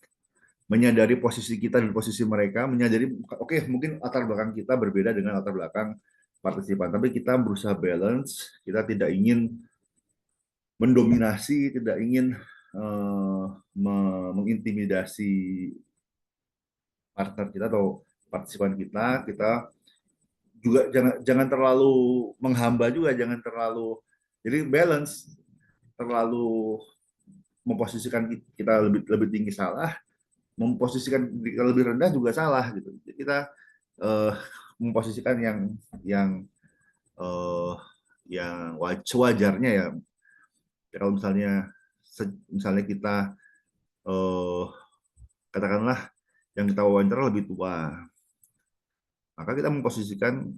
menyadari posisi kita dan posisi mereka, menyadari oke, mungkin latar belakang kita berbeda dengan latar belakang partisipan, tapi kita berusaha balance, kita tidak ingin mendominasi, tidak ingin mengintimidasi partner kita atau partisipan kita. Kita juga jangan terlalu menghamba juga, jangan terlalu, jadi balance. Terlalu memposisikan kita lebih lebih tinggi salah, memposisikan kita lebih rendah juga salah gitu. Jadi kita uh, memposisikan yang uh, yang sewajarnya ya. Kalau misalnya kita uh, katakanlah yang kita wawancara lebih tua, maka kita memposisikan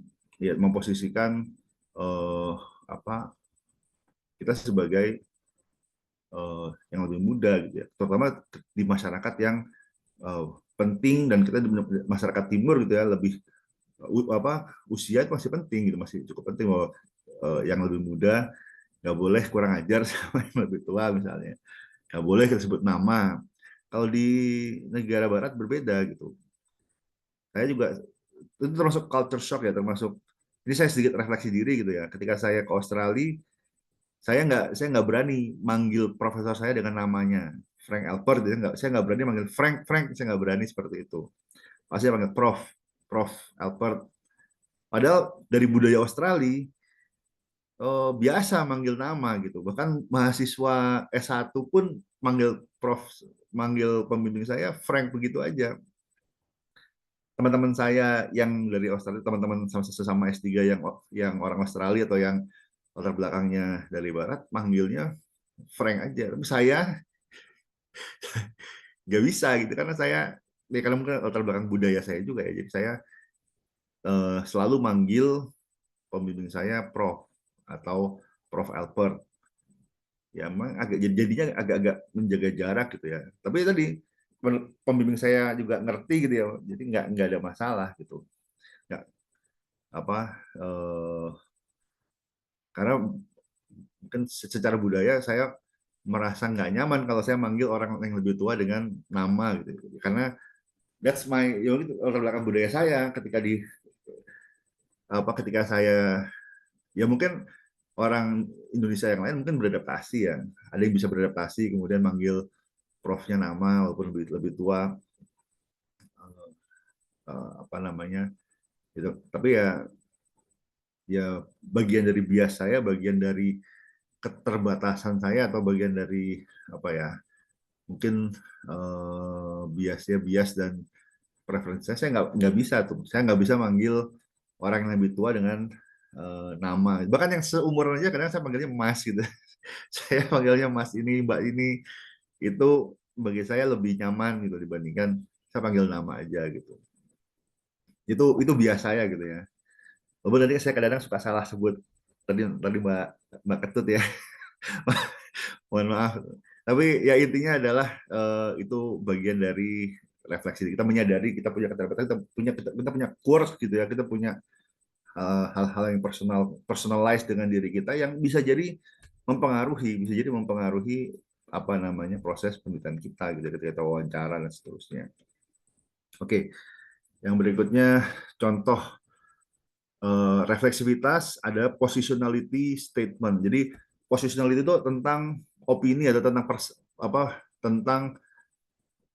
uh, apa kita sebagai yang lebih muda gitu ya, terutama di masyarakat yang penting, dan kita di masyarakat timur gitu ya, lebih usia itu masih penting gitu, masih cukup penting bahwa yang lebih muda nggak boleh kurang ajar sama yang lebih tua misalnya, nggak boleh kita sebut nama. Kalau di negara barat berbeda gitu. Saya juga itu termasuk culture shock ya, termasuk ini saya sedikit refleksi diri gitu ya. Ketika saya ke Australia, saya nggak berani manggil profesor saya dengan namanya Frank Alpert, saya nggak berani manggil Frank, saya nggak berani seperti itu. Pasti saya panggil Prof Alpert. Padahal dari budaya Australia biasa manggil nama gitu. Bahkan mahasiswa S1 pun manggil pembimbing saya Frank begitu aja. Teman-teman saya yang dari Australia, teman-teman sesama S3 yang orang Australia atau yang latar belakangnya dari barat, manggilnya Frank aja. Tapi saya nggak bisa gitu, karena karena mungkin latar belakang budaya saya juga ya. Jadi saya selalu manggil pembimbing saya Prof atau Prof Albert. Ya memang jadinya agak-agak menjaga jarak gitu ya. Tapi tadi pembimbing saya juga ngerti gitu ya. Jadi nggak ada masalah gitu. Nggak apa karena mungkin secara budaya saya merasa nggak nyaman kalau saya manggil orang yang lebih tua dengan nama gitu. Karena that's my itu latar belakang budaya saya ketika saya ya mungkin orang Indonesia yang lain mungkin beradaptasi ya. Ada yang bisa beradaptasi kemudian manggil profnya nama walaupun lebih tua, apa namanya gitu. Tapi ya bagian dari bias saya, bagian dari keterbatasan saya atau bagian dari apa ya, mungkin biasnya bias dan preferensi saya nggak bisa tuh, saya nggak bisa manggil orang yang lebih tua dengan nama, bahkan yang seumuran aja kadang saya panggilnya Mas gitu. Saya panggilnya Mas ini, Mbak ini, itu bagi saya lebih nyaman gitu dibandingkan saya panggil nama aja gitu. Itu biasa ya gitu ya. Walaupun nanti saya kadang-kadang suka salah sebut tadi tadi Mbak Ketut ya. Mohon maaf. Tapi ya intinya adalah itu bagian dari refleksi kita, menyadari kita punya keterbatasan, kita punya quirks gitu ya, kita punya hal-hal yang personalized dengan diri kita yang bisa jadi mempengaruhi apa namanya proses penelitian kita gitu ketika kita wawancara dan seterusnya. Oke, yang berikutnya contoh refleksivitas ada positionality statement. Jadi positionality itu tentang opini atau tentang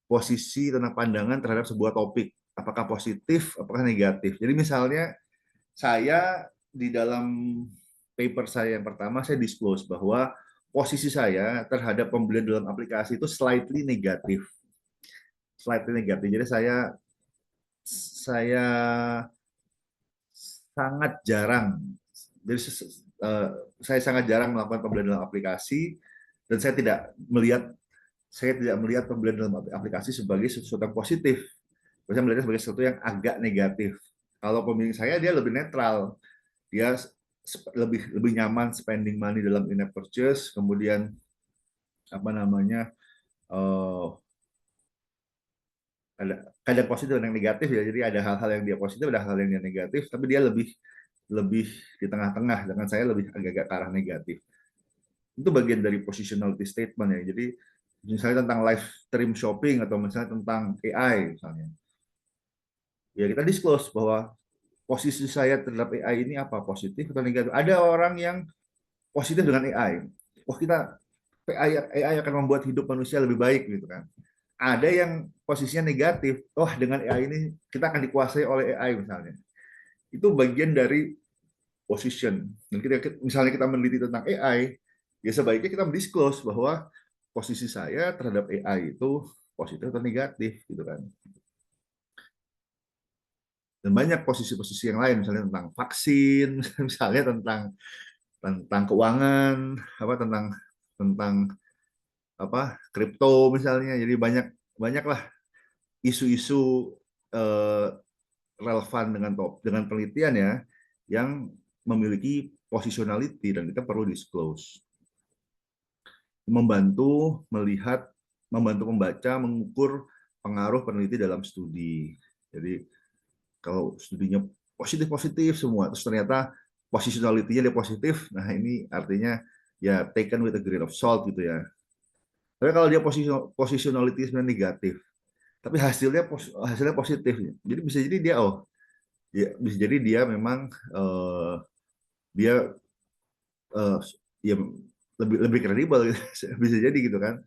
posisi, tentang pandangan terhadap sebuah topik. Apakah positif, apakah negatif. Jadi misalnya saya di dalam paper saya yang pertama saya disclose bahwa posisi saya terhadap pembelian dalam aplikasi itu slightly negatif. Slightly negatif. Jadi saya sangat jarang. Jadi saya sangat jarang melakukan pembelian dalam aplikasi dan saya tidak melihat pembelian dalam aplikasi sebagai sesuatu yang positif. Saya melihatnya sebagai sesuatu yang agak negatif. Kalau pemilih saya dia lebih netral, dia lebih nyaman spending money dalam in-app purchase, kemudian apa namanya ada kadang positif dan yang negatif ya. Jadi ada hal-hal yang dia positif, ada hal-hal yang dia negatif, tapi dia lebih lebih di tengah-tengah, dengan saya lebih agak-agak ke arah negatif. Itu bagian dari positionality statement ya. Jadi misalnya tentang live stream shopping atau misalnya tentang AI misalnya, ya kita disclose bahwa posisi saya terhadap AI ini apa, positif atau negatif. Ada orang yang positif dengan AI. Oh kita AI akan membuat hidup manusia lebih baik gitu kan. Ada yang posisinya negatif. Oh dengan AI ini kita akan dikuasai oleh AI misalnya. Itu bagian dari position. Dan misalnya kita meneliti tentang AI, ya sebaiknya kita mendisclose bahwa posisi saya terhadap AI itu positif atau negatif gitu kan. Dan banyak posisi-posisi yang lain, misalnya tentang vaksin, misalnya tentang keuangan, tentang tentang kripto misalnya. Jadi banyaklah isu-isu eh, relevan dengan penelitian ya yang memiliki positionality dan kita perlu disclose. Membantu membaca, mengukur pengaruh peneliti dalam studi. Jadi kalau studinya positif-positif semua, terus ternyata positionality-nya dia positif, nah ini artinya ya taken with a grain of salt gitu ya. Tapi kalau dia positionality sebenarnya negatif, tapi hasilnya positif, jadi bisa jadi dia bisa jadi dia memang dia uh, ya lebih lebih kredibel gitu. Bisa jadi gitu kan,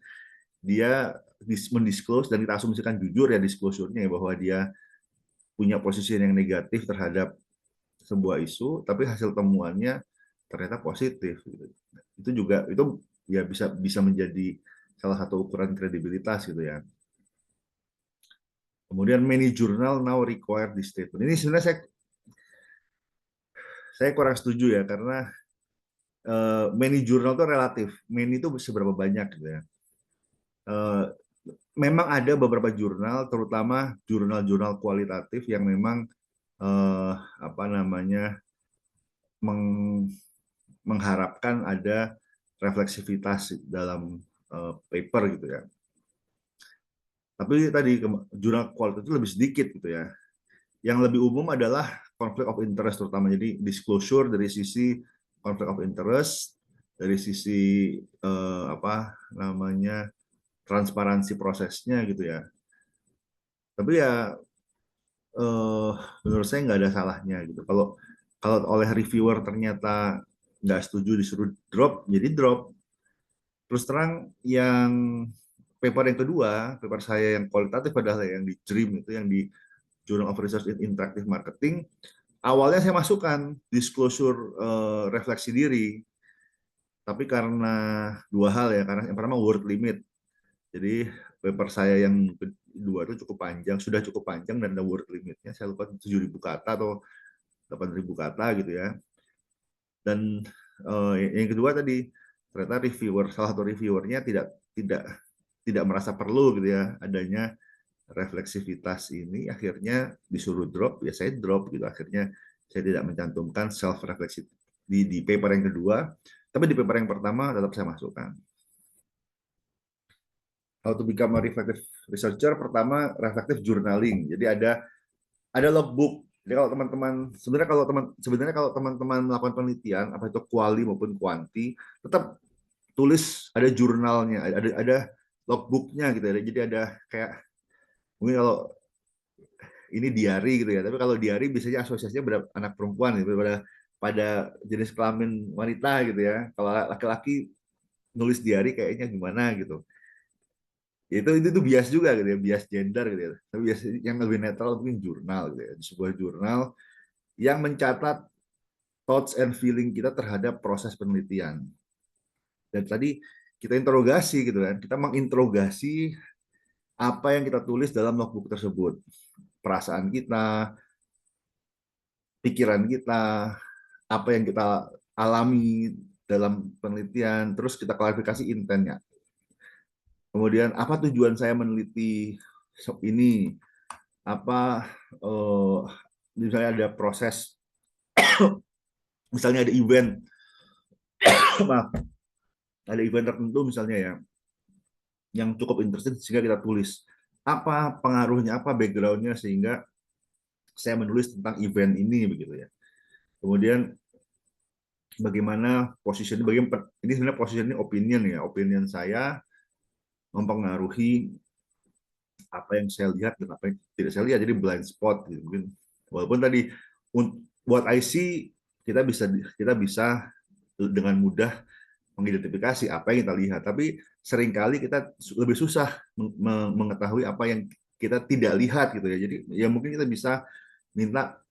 dia mendisclose dan kita asumsikan jujur ya disclosure-nya ya, bahwa dia punya posisi yang negatif terhadap sebuah isu, tapi hasil temuannya ternyata positif. Gitu. Itu juga itu ya bisa bisa menjadi salah satu ukuran kredibilitas gitu ya. Kemudian many journal now require this statement. Ini sebenarnya saya kurang setuju ya, karena many journal itu relatif. Many itu seberapa banyak gitu ya. Memang ada beberapa jurnal, terutama jurnal-jurnal kualitatif yang memang apa namanya mengharapkan ada refleksivitas dalam paper gitu ya. Tapi tadi jurnal kualitatif itu lebih sedikit gitu ya. Yang lebih umum adalah conflict of interest terutama. Jadi disclosure dari sisi conflict of interest, dari sisi apa namanya transparansi prosesnya gitu ya. Tapi ya menurut saya nggak ada salahnya gitu. Kalau kalau oleh reviewer ternyata nggak setuju disuruh drop, jadi drop. Terus terang yang paper yang kedua, paper saya yang kualitatif adalah yang di DREAM itu, yang di Journal of Research in Interactive Marketing. Awalnya saya masukkan disclosure refleksi diri, tapi karena dua hal ya, karena yang pertama word limit. Jadi paper saya yang kedua itu cukup panjang, sudah cukup panjang dan ada word limitnya. Saya lupa 7.000 kata atau 8.000 kata gitu ya. Dan yang kedua tadi ternyata salah satu reviewernya tidak tidak merasa perlu gitu ya adanya refleksivitas ini, akhirnya disuruh drop, ya saya drop gitu. Akhirnya saya tidak mencantumkan self refleksi di paper yang kedua, tapi di paper yang pertama tetap saya masukkan. How to become a reflective researcher, pertama reflective journaling. Jadi ada logbook. Jadi kalau teman-teman sebenarnya kalau teman-teman melakukan penelitian apa itu kuali maupun kuanti, tetap tulis, ada jurnalnya, ada logbooknya gitu ya. Jadi ada kayak mungkin kalau ini diari gitu ya, tapi kalau diari biasanya asosiasinya pada anak perempuan gitu, pada jenis kelamin wanita gitu ya. Kalau laki-laki nulis diari kayaknya gimana gitu. Itu bias juga gitu ya, bias gender gitu ya. Tapi bias yang lebih netral mungkin jurnal gitu ya. Sebuah jurnal yang mencatat thoughts and feeling kita terhadap proses penelitian. Dan tadi kita interogasi gitu kan, kita menginterogasi apa yang kita tulis dalam logbook tersebut. Perasaan kita, pikiran kita, apa yang kita alami dalam penelitian, terus kita klarifikasi intennya. Kemudian apa tujuan saya meneliti ini? Apa misalnya ada proses, misalnya ada event, maaf, ada event tertentu misalnya ya, yang cukup interesting sehingga kita tulis apa pengaruhnya, apa backgroundnya sehingga saya menulis tentang event ini begitu ya. Kemudian bagaimana posisinya, ini sebenarnya posisinya opinion ya, opinion saya mempengaruhi apa yang saya lihat dan apa yang tidak saya lihat, jadi blind spot gitu mungkin. Walaupun tadi buat IC kita bisa dengan mudah mengidentifikasi apa yang kita lihat, tapi seringkali kita lebih susah mengetahui apa yang kita tidak lihat gitu ya. Jadi ya mungkin kita bisa minta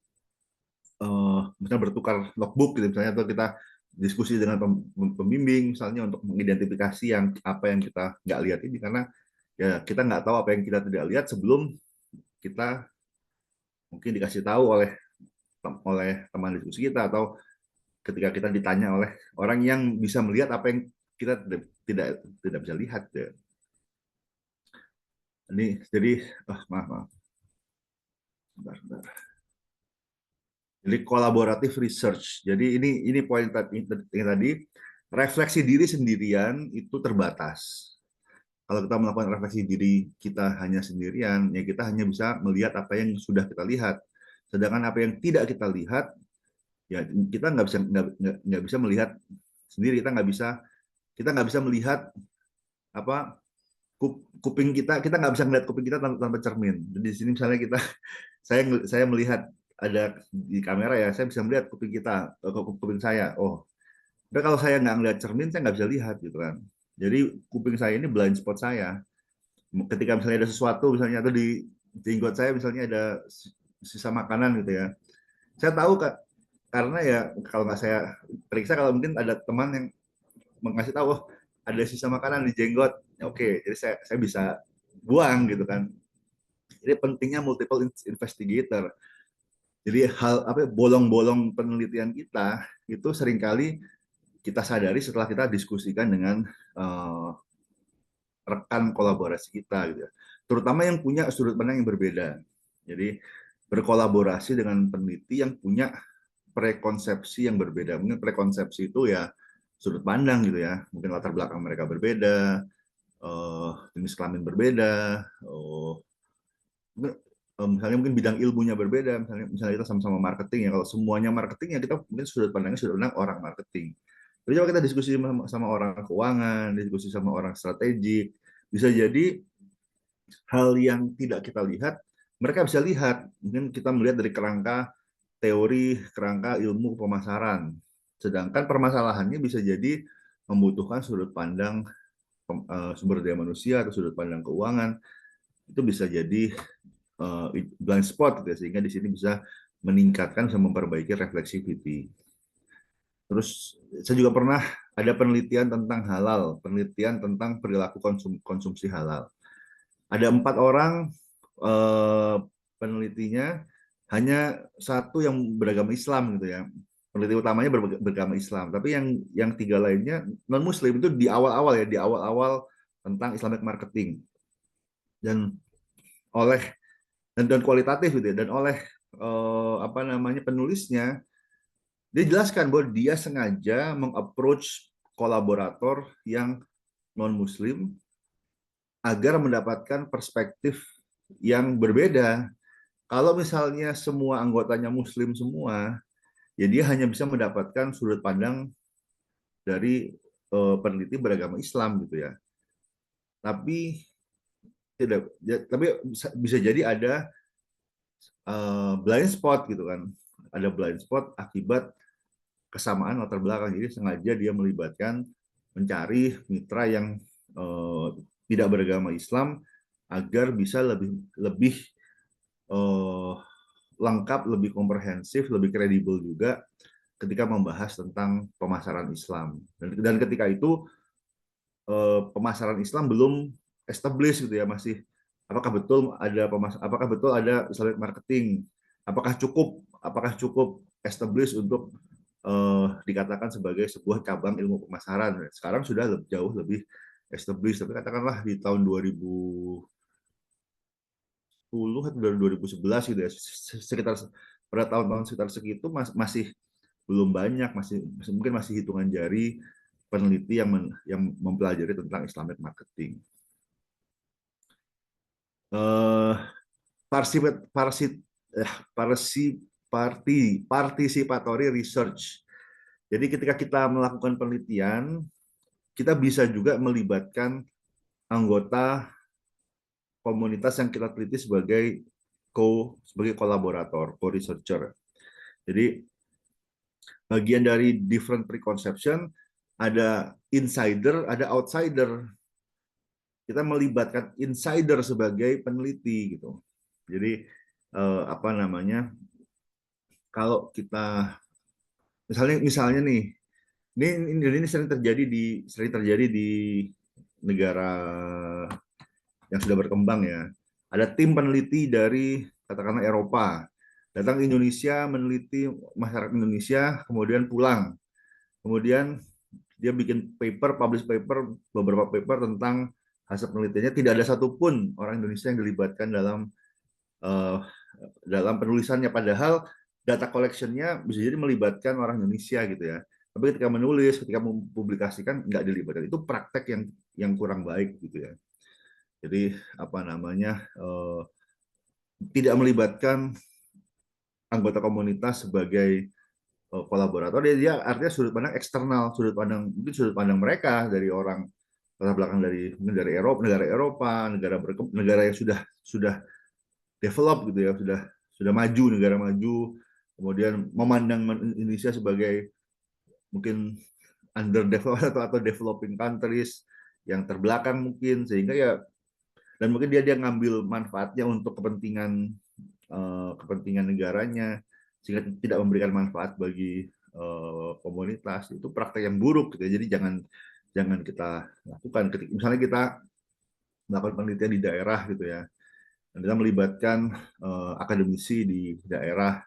misalnya bertukar logbook gitu misalnya, atau kita diskusi dengan pembimbing misalnya untuk mengidentifikasi apa yang kita nggak lihat ini, karena ya kita nggak tahu apa yang kita tidak lihat sebelum kita mungkin dikasih tahu oleh teman diskusi kita, atau ketika kita ditanya oleh orang yang bisa melihat apa yang kita tidak tidak bisa lihat ya. Ini jadi maaf. Bentar. Jadi kolaboratif research. Jadi ini poin tadi, refleksi diri sendirian itu terbatas. Kalau kita melakukan refleksi diri kita hanya sendirian, ya kita hanya bisa melihat apa yang sudah kita lihat. Sedangkan apa yang tidak kita lihat, ya kita nggak bisa melihat sendiri. Kita nggak bisa melihat apa kuping kita nggak bisa melihat kuping kita tanpa cermin. Jadi di sini misalnya saya melihat ada di kamera ya, saya bisa melihat kuping kita, kuping saya. Oh, tapi kalau saya nggak ngeliat cermin, saya nggak bisa lihat gitu kan. Jadi kuping saya ini blind spot saya. Ketika misalnya ada sesuatu, misalnya atau di jenggot saya misalnya ada sisa makanan gitu ya, saya tahu Kak, karena ya kalau nggak saya periksa, kalau mungkin ada teman yang mengasih tahu, oh, ada sisa makanan di jenggot, oke, jadi saya bisa buang gitu kan. Jadi pentingnya multiple investigator. Jadi bolong-bolong penelitian kita itu seringkali kita sadari setelah kita diskusikan dengan rekan kolaborasi kita gitu ya. Terutama yang punya sudut pandang yang berbeda. Jadi berkolaborasi dengan peneliti yang punya prekonsepsi yang berbeda. Mungkin prekonsepsi itu ya sudut pandang gitu ya. Mungkin latar belakang mereka berbeda, jenis kelamin berbeda, misalnya mungkin bidang ilmunya berbeda. Misalnya kita sama-sama marketing ya. Kalau semuanya marketing ya kita mungkin sudut pandangnya sudut pandang orang marketing. Tapi coba kita diskusi sama orang keuangan, diskusi sama orang strategik, bisa jadi hal yang tidak kita lihat, mereka bisa lihat. Mungkin kita melihat dari kerangka teori, kerangka ilmu pemasaran. Sedangkan permasalahannya bisa jadi membutuhkan sudut pandang sumber daya manusia atau sudut pandang keuangan. Itu bisa jadi blind spot gitu ya, sehingga di sini bisa meningkatkan, bisa memperbaiki reflexivity. Terus saya juga pernah ada penelitian tentang halal, penelitian tentang perilaku konsumsi halal. Ada 4 orang penelitinya, hanya satu yang beragama Islam gitu ya. Peneliti utamanya beragama Islam, tapi yang 3 lainnya non Muslim. Itu di awal-awal ya, di awal-awal tentang Islamic marketing, dan oleh dan kualitatif gitu ya, dan oleh apa namanya penulisnya, dia jelaskan bahwa dia sengaja mengapproach kolaborator yang non Muslim agar mendapatkan perspektif yang berbeda. Kalau misalnya semua anggotanya Muslim semua, ya dia hanya bisa mendapatkan sudut pandang dari peneliti beragama Islam gitu ya. Tapi tidak, ya, tapi bisa jadi ada blind spot gitu kan. Ada blind spot akibat kesamaan latar belakang. Jadi sengaja dia melibatkan, mencari mitra yang tidak beragama Islam agar bisa lebih lebih eh, lengkap, lebih komprehensif, lebih kredibel juga ketika membahas tentang pemasaran Islam. Dan ketika itu pemasaran Islam belum established gitu ya, masih apakah betul ada Islamic marketing, apakah cukup established untuk dikatakan sebagai sebuah cabang ilmu pemasaran. Sekarang sudah jauh lebih established, tapi katakanlah di tahun 2010 atau 2011 gitu ya, sekitar pada tahun-tahun sekitar segitu masih belum banyak, mungkin masih hitungan jari peneliti yang mempelajari tentang Islamic marketing. Eh, participatory research. Jadi ketika kita melakukan penelitian, kita bisa juga melibatkan anggota komunitas yang kita teliti sebagai kolaborator, co-researcher. Jadi bagian dari different preconception, ada insider, ada outsider. Kita melibatkan insider sebagai peneliti gitu. Jadi apa namanya? Kalau kita misalnya nih, ini sering terjadi di negara yang sudah berkembang ya. Ada tim peneliti dari katakanlah Eropa datang ke Indonesia, meneliti masyarakat Indonesia, kemudian pulang. Kemudian dia bikin publish paper, beberapa paper tentang hasil penelitiannya. Tidak ada satupun orang Indonesia yang dilibatkan uh, dalam penulisannya. Padahal data collection-nya bisa jadi melibatkan orang Indonesia gitu ya. Tapi ketika menulis, ketika mempublikasikan nggak dilibatkan. Itu praktek yang kurang baik gitu ya. Jadi apa namanya tidak melibatkan anggota komunitas sebagai kolaborator. Dia artinya sudut pandang eksternal, mungkin sudut pandang mereka dari orang latar belakang dari Eropa, negara yang sudah develop gitu ya, sudah maju, negara maju, kemudian memandang Indonesia sebagai mungkin underdeveloped atau developing countries yang terbelakang mungkin, sehingga ya, dan mungkin dia ngambil manfaatnya untuk kepentingan negaranya, sehingga tidak memberikan manfaat bagi komunitas. Itu praktek yang buruk gitu ya. Jadi jangan kita lakukan. Misalnya kita melakukan penelitian di daerah gitu ya, dan kita melibatkan akademisi di daerah,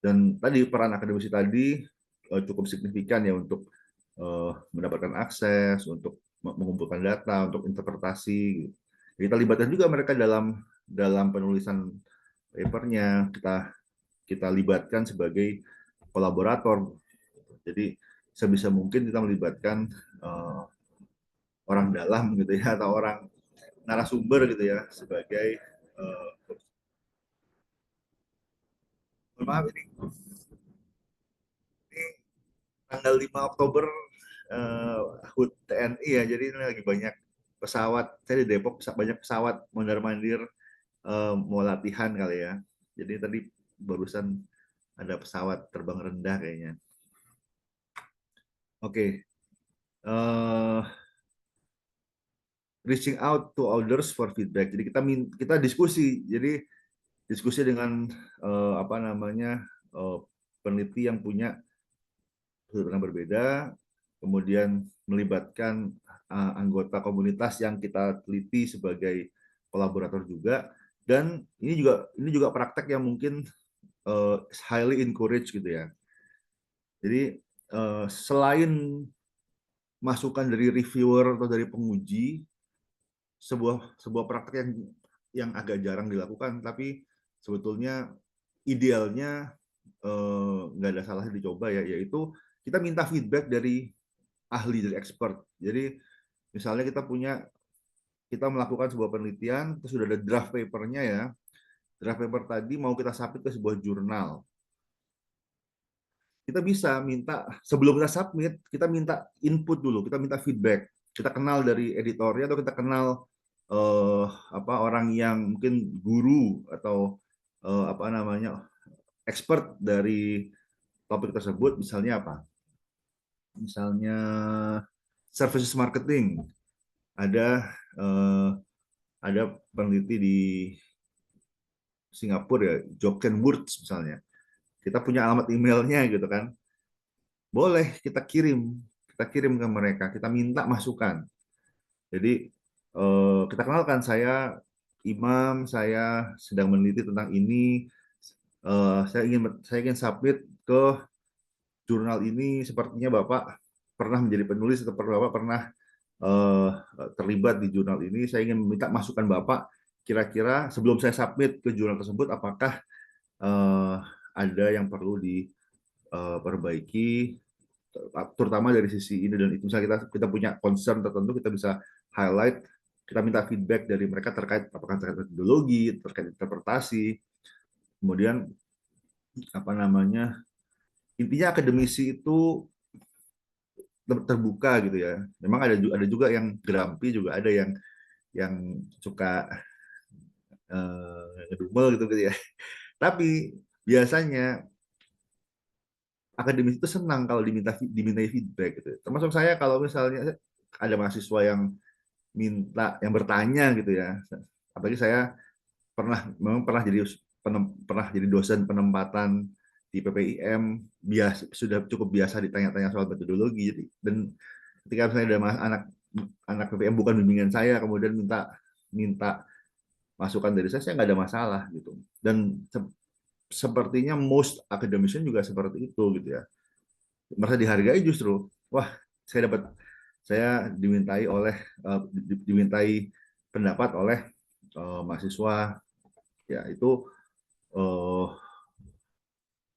dan tadi peran akademisi tadi cukup signifikan ya untuk mendapatkan akses, untuk mengumpulkan data, untuk interpretasi. Kita libatkan juga mereka dalam penulisan papernya. Kita libatkan sebagai kolaborator. Jadi sebisa mungkin kita melibatkan orang dalam gitu ya, atau orang narasumber gitu ya, sebagai maaf ini tanggal 5 Oktober HUT TNI ya, jadi ini lagi banyak pesawat. Saya di Depok banyak pesawat mondar-mandir mau latihan kali ya. Jadi tadi barusan ada pesawat terbang rendah kayaknya. Oke. Eh, Reaching out to others for feedback. Jadi kita diskusi. Jadi diskusi dengan apa namanya peneliti yang punya sudut pandang berbeda, kemudian melibatkan anggota komunitas yang kita teliti sebagai kolaborator juga, dan ini juga praktek yang mungkin highly encourage gitu ya. Jadi selain masukan dari reviewer atau dari penguji, sebuah praktek yang agak jarang dilakukan, tapi sebetulnya idealnya nggak ada salahnya dicoba ya, yaitu kita minta feedback dari ahli, dari expert. Jadi misalnya kita melakukan sebuah penelitian, terus sudah ada draft papernya ya. Draft paper tadi mau kita submit ke sebuah jurnal. Kita bisa minta, sebelum kita submit, kita minta input dulu, kita minta feedback. Kita kenal dari editornya atau kita kenal orang yang mungkin guru atau apa namanya expert dari topik tersebut, misalnya apa? Misalnya services marketing. Ada eh, ada peneliti di Singapura ya, Jochen Wurtz misalnya. Kita punya alamat emailnya gitu kan. Boleh kita kirim ke mereka, kita minta masukan. Jadi kita kenalkan, saya Imam, saya sedang meneliti tentang ini, saya ingin submit ke jurnal ini, sepertinya Bapak pernah menjadi penulis atau Bapak pernah eh, terlibat di jurnal ini. Saya ingin meminta masukan Bapak, kira-kira sebelum saya submit ke jurnal tersebut, apakah eh, ada yang perlu diperbaiki, terutama dari sisi ini dan itu. Misalnya kita punya concern tertentu, kita bisa highlight, kita minta feedback dari mereka terkait apakah terkait metodologi, terkait interpretasi, kemudian apa namanya, intinya akademisi itu terbuka gitu ya. Memang ada juga yang grumpy, juga ada yang suka ngedumel gitu ya. Tapi biasanya akademis itu senang kalau dimintai feedback gitu. Termasuk saya, kalau misalnya ada mahasiswa yang bertanya gitu ya. Apalagi saya memang pernah jadi dosen penempatan di PPIM, sudah cukup biasa ditanya-tanya soal metodologi. Jadi, dan ketika misalnya ada anak anak PPM bukan bimbingan saya, kemudian minta minta masukan dari saya nggak ada masalah gitu. Dan sepertinya most academician juga seperti itu gitu ya, merasa dihargai justru. Wah, saya dimintai pendapat oleh mahasiswa ya, itu uh,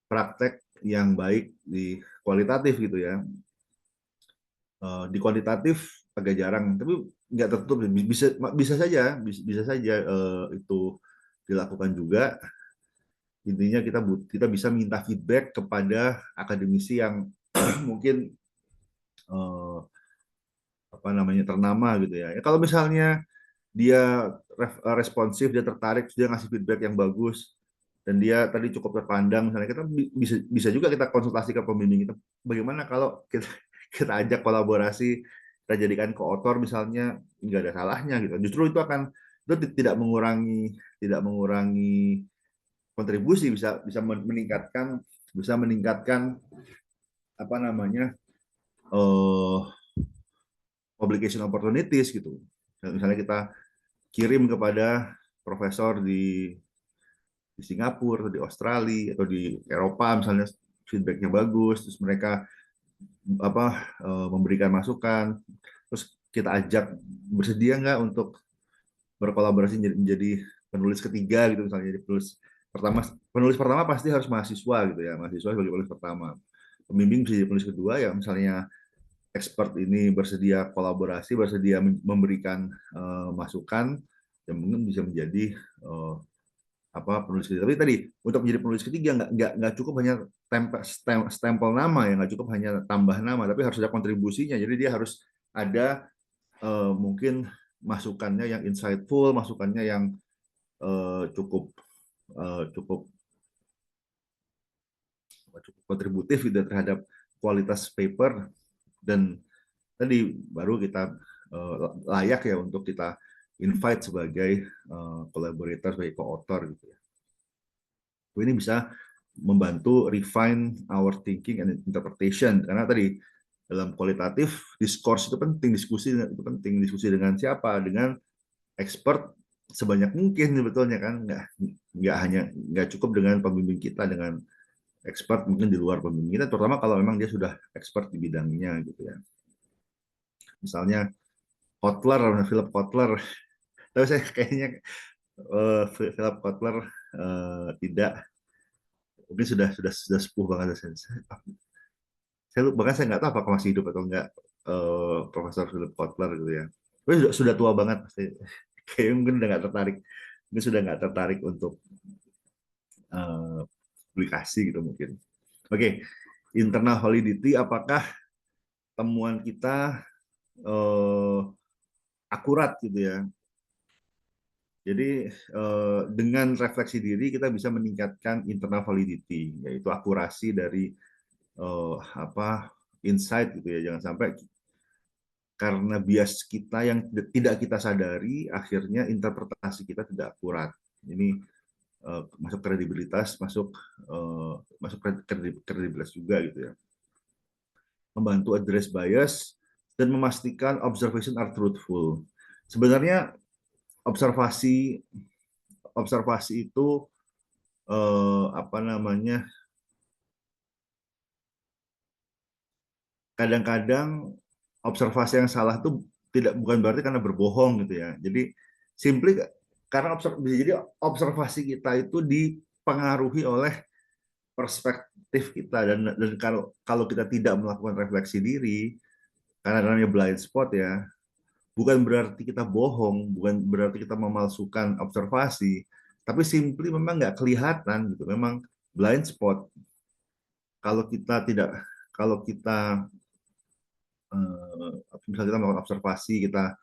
praktek yang baik di kualitatif gitu ya. Di kuantitatif agak jarang, tapi nggak tertutup, bisa saja itu dilakukan juga. Intinya kita bisa minta feedback kepada akademisi yang mungkin eh, apa namanya ternama gitu ya. Kalau misalnya dia responsif, dia tertarik, dia ngasih feedback yang bagus, dan dia tadi cukup terpandang, misalnya kita bisa bisa juga kita konsultasi ke pembimbing kita, bagaimana kalau kita kita ajak kolaborasi, kita jadikan koautor misalnya, nggak ada salahnya gitu. Justru itu tidak mengurangi kontribusi, bisa bisa meningkatkan apa namanya eh publication opportunities gitu. Misalnya kita kirim kepada profesor di Singapura atau di Australia atau di Eropa misalnya, feedbacknya bagus, terus mereka memberikan masukan, terus kita ajak, bersedia nggak untuk berkolaborasi menjadi penulis ketiga gitu misalnya. Jadi penulis pertama pasti harus mahasiswa gitu ya, mahasiswa sebagai penulis pertama, pembimbing bisa jadi penulis kedua ya, misalnya expert ini bersedia kolaborasi, bersedia memberikan masukan, yang mungkin bisa menjadi penulis ketiga. Tapi tadi untuk menjadi penulis ketiga nggak cukup hanya stempel nama ya, nggak cukup hanya tambah nama, tapi harus ada kontribusinya. Jadi dia harus ada mungkin masukannya yang insightful, masukannya yang cukup cukup cukup kontributif gitu terhadap kualitas paper. Dan tadi baru kita layak ya untuk kita invite sebagai collaborator, sebagai co-author gitu ya. Ini bisa membantu refine our thinking and interpretation, karena tadi dalam kualitatif discourse itu penting, diskusi itu penting, diskusi dengan siapa, dengan expert sebanyak mungkin sebetulnya kan, nggak cukup dengan pembimbing kita, dengan expert mungkin di luar pembimbing kita, terutama kalau memang dia sudah expert di bidangnya gitu ya. Misalnya Kotler, Philip Kotler, tapi saya kayaknya Philip Kotler tidak, mungkin sudah sepuh banget. Saya lupa, bahkan saya nggak tahu apakah masih hidup atau enggak, Profesor Philip Kotler gitu ya. Tapi sudah tua banget, kayaknya mungkin udah nggak tertarik, mungkin sudah nggak tertarik untuk publikasi gitu mungkin. Oke, internal validity, apakah temuan kita akurat gitu ya. Jadi dengan refleksi diri kita bisa meningkatkan internal validity, yaitu akurasi dari insight gitu ya. Jangan sampai karena bias kita yang tidak kita sadari, akhirnya interpretasi kita tidak akurat. Ini masuk kredibilitas, masuk kredibilitas juga gitu ya. Membantu address bias dan memastikan observation are truthful. Sebenarnya observasi itu kadang-kadang observasi yang salah itu bukan berarti karena berbohong gitu ya. Jadi simply karena observasi kita itu dipengaruhi oleh perspektif kita, dan kalau kita tidak melakukan refleksi diri, karena namanya blind spot ya, bukan berarti kita bohong, bukan berarti kita memalsukan observasi, tapi simply memang nggak kelihatan gitu, memang blind spot. Kalau kita tidak, kalau kita misalnya kita melakukan observasi, kita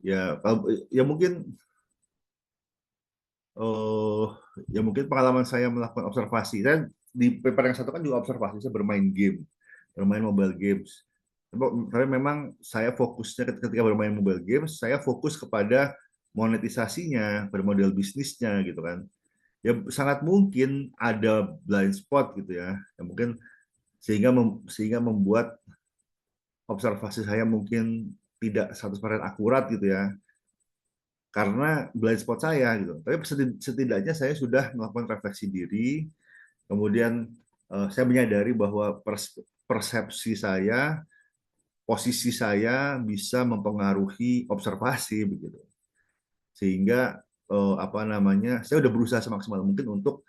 ya mungkin pengalaman saya melakukan observasi, dan di paper yang satu kan juga observasi, saya bermain mobile games. Tapi memang saya fokusnya ketika bermain mobile games, saya fokus kepada monetisasinya, pada model bisnisnya gitu kan. Ya sangat mungkin ada blind spot gitu ya. Ya mungkin sehingga membuat observasi saya mungkin tidak 100% akurat gitu ya. Karena blind spot saya gitu. Tapi setidaknya saya sudah melakukan refleksi diri, kemudian saya menyadari bahwa persepsi saya, posisi saya bisa mempengaruhi observasi begitu. Sehingga saya sudah berusaha semaksimal mungkin untuk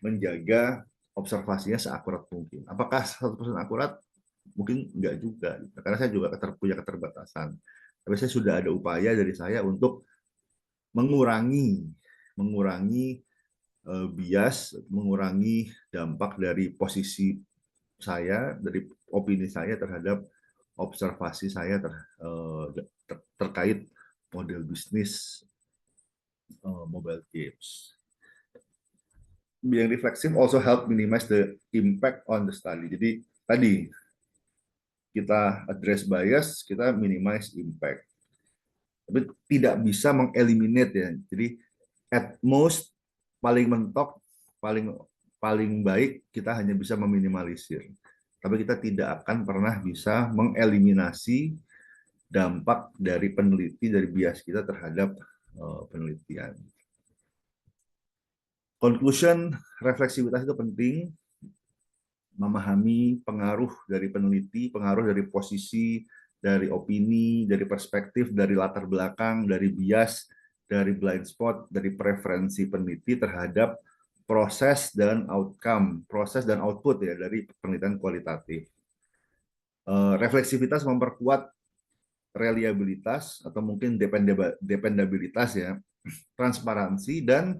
menjaga observasinya seakurat mungkin. Apakah 100% akurat? Mungkin enggak juga, karena saya juga punya keterbatasan. Tapi saya sudah ada upaya dari saya untuk mengurangi bias, mengurangi dampak dari posisi saya, dari opini saya terhadap observasi saya terkait model bisnis mobile games. Being reflexive also help minimize the impact on the study. Jadi tadi kita address bias, kita minimize impact. Tapi tidak bisa mengeliminate ya. Jadi at most, paling mentok, paling baik kita hanya bisa meminimalisir. Tapi kita tidak akan pernah bisa mengeliminasi dampak dari peneliti, dari bias kita terhadap penelitian. Conclusion, refleksivitas itu penting, memahami pengaruh dari peneliti, pengaruh dari posisi, dari opini, dari perspektif, dari latar belakang, dari bias, dari blind spot, dari preferensi peneliti terhadap proses dan outcome, proses dan output ya dari penelitian kualitatif. Refleksivitas memperkuat reliabilitas atau mungkin dependabilitas ya, transparansi dan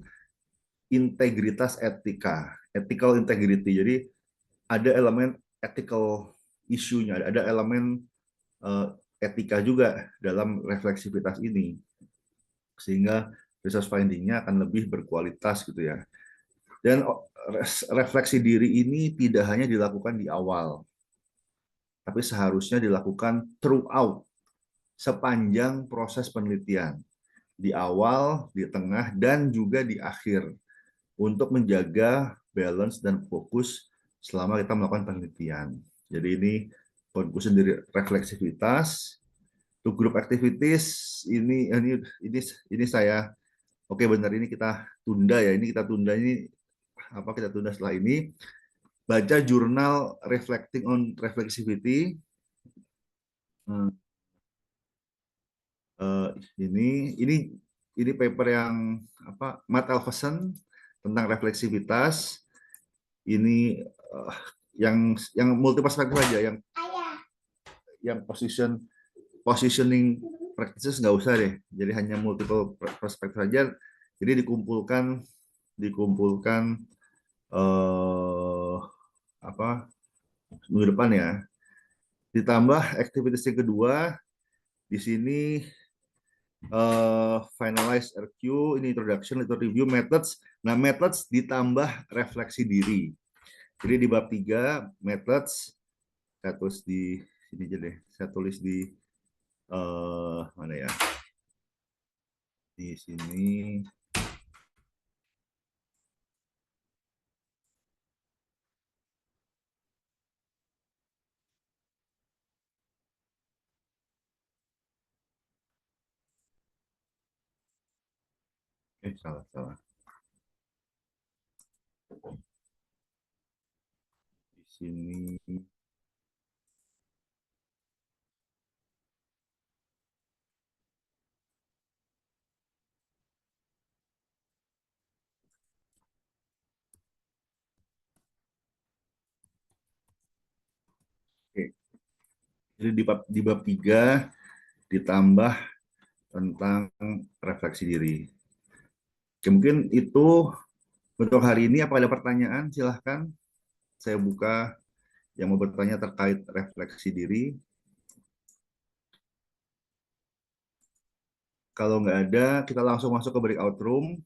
integritas etika, ethical integrity. Jadi ada elemen ethical issue-nya, ada elemen etika juga dalam refleksivitas ini, sehingga research finding-nya akan lebih berkualitas gitu ya. Dan refleksi diri ini tidak hanya dilakukan di awal, tapi seharusnya dilakukan throughout, sepanjang proses penelitian, di awal, di tengah, dan juga di akhir, untuk menjaga balance dan fokus selama kita melakukan penelitian. Jadi ini conclusion dari refleksivitas. Untuk group activities ini saya oke, benar, ini kita tunda ya. Ini kita tunda, ini apa, kita tunda setelah ini. Baca jurnal Reflecting on Reflexivity. Hmm, eh, ini paper yang apa, Matt Alverson tentang refleksivitas. Ini yang multi perspektif aja, yang positioning practices nggak usah deh. Jadi hanya multiple perspektif saja. Jadi dikumpulkan eh, apa, minggu depan ya. Ditambah activities yang kedua di sini, finalize RQ, ini introduction, little review, methods. Nah, methods ditambah refleksi diri. Jadi di bab 3 methods, saya tulis di sini aja deh. Saya tulis di mana ya? Di sini. Salah. Di sini. Oke. Jadi di bab 3 ditambah tentang refleksi diri. Oke, mungkin itu untuk hari ini. Apa ada pertanyaan? Silahkan. Saya buka yang mau bertanya terkait refleksi diri. Kalau nggak ada, kita langsung masuk ke breakout room.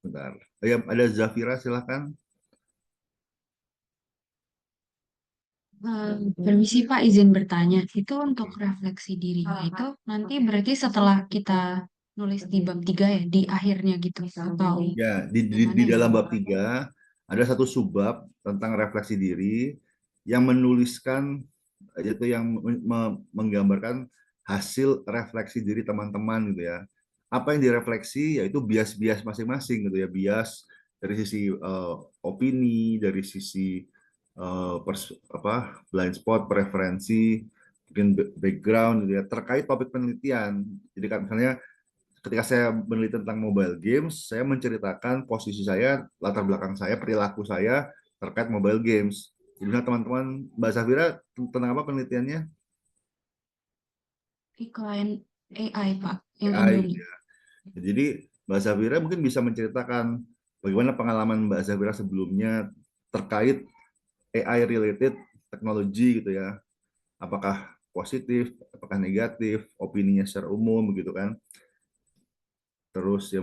Bentar. Ya, ada Zafira, silahkan. Permisi Pak, izin bertanya. Itu untuk refleksi dirinya itu nanti berarti setelah kita nulis di bab 3 ya, di akhirnya gitu, atau Ya, gimana di ya? dalam bab 3 ada satu subbab tentang refleksi diri yang menuliskan, yaitu yang menggambarkan hasil refleksi diri teman-teman gitu ya. Apa yang direfleksi yaitu bias-bias masing-masing gitu ya, bias dari sisi opini, dari sisi blind spot, preferensi, mungkin background gitu ya, terkait topik penelitian. Jadi kan misalnya ketika saya meneliti tentang mobile games, saya menceritakan posisi saya, latar belakang saya, perilaku saya terkait mobile games. Jadi teman-teman, Mbak Safira, tentang apa penelitiannya? Iklan AI Pak, yang AI Indomie. gitu ya. Jadi Mbak Safira mungkin bisa menceritakan bagaimana pengalaman Mbak Safira sebelumnya terkait AI related teknologi gitu ya. Apakah positif, apakah negatif, opininya secara umum begitu kan. Terus ya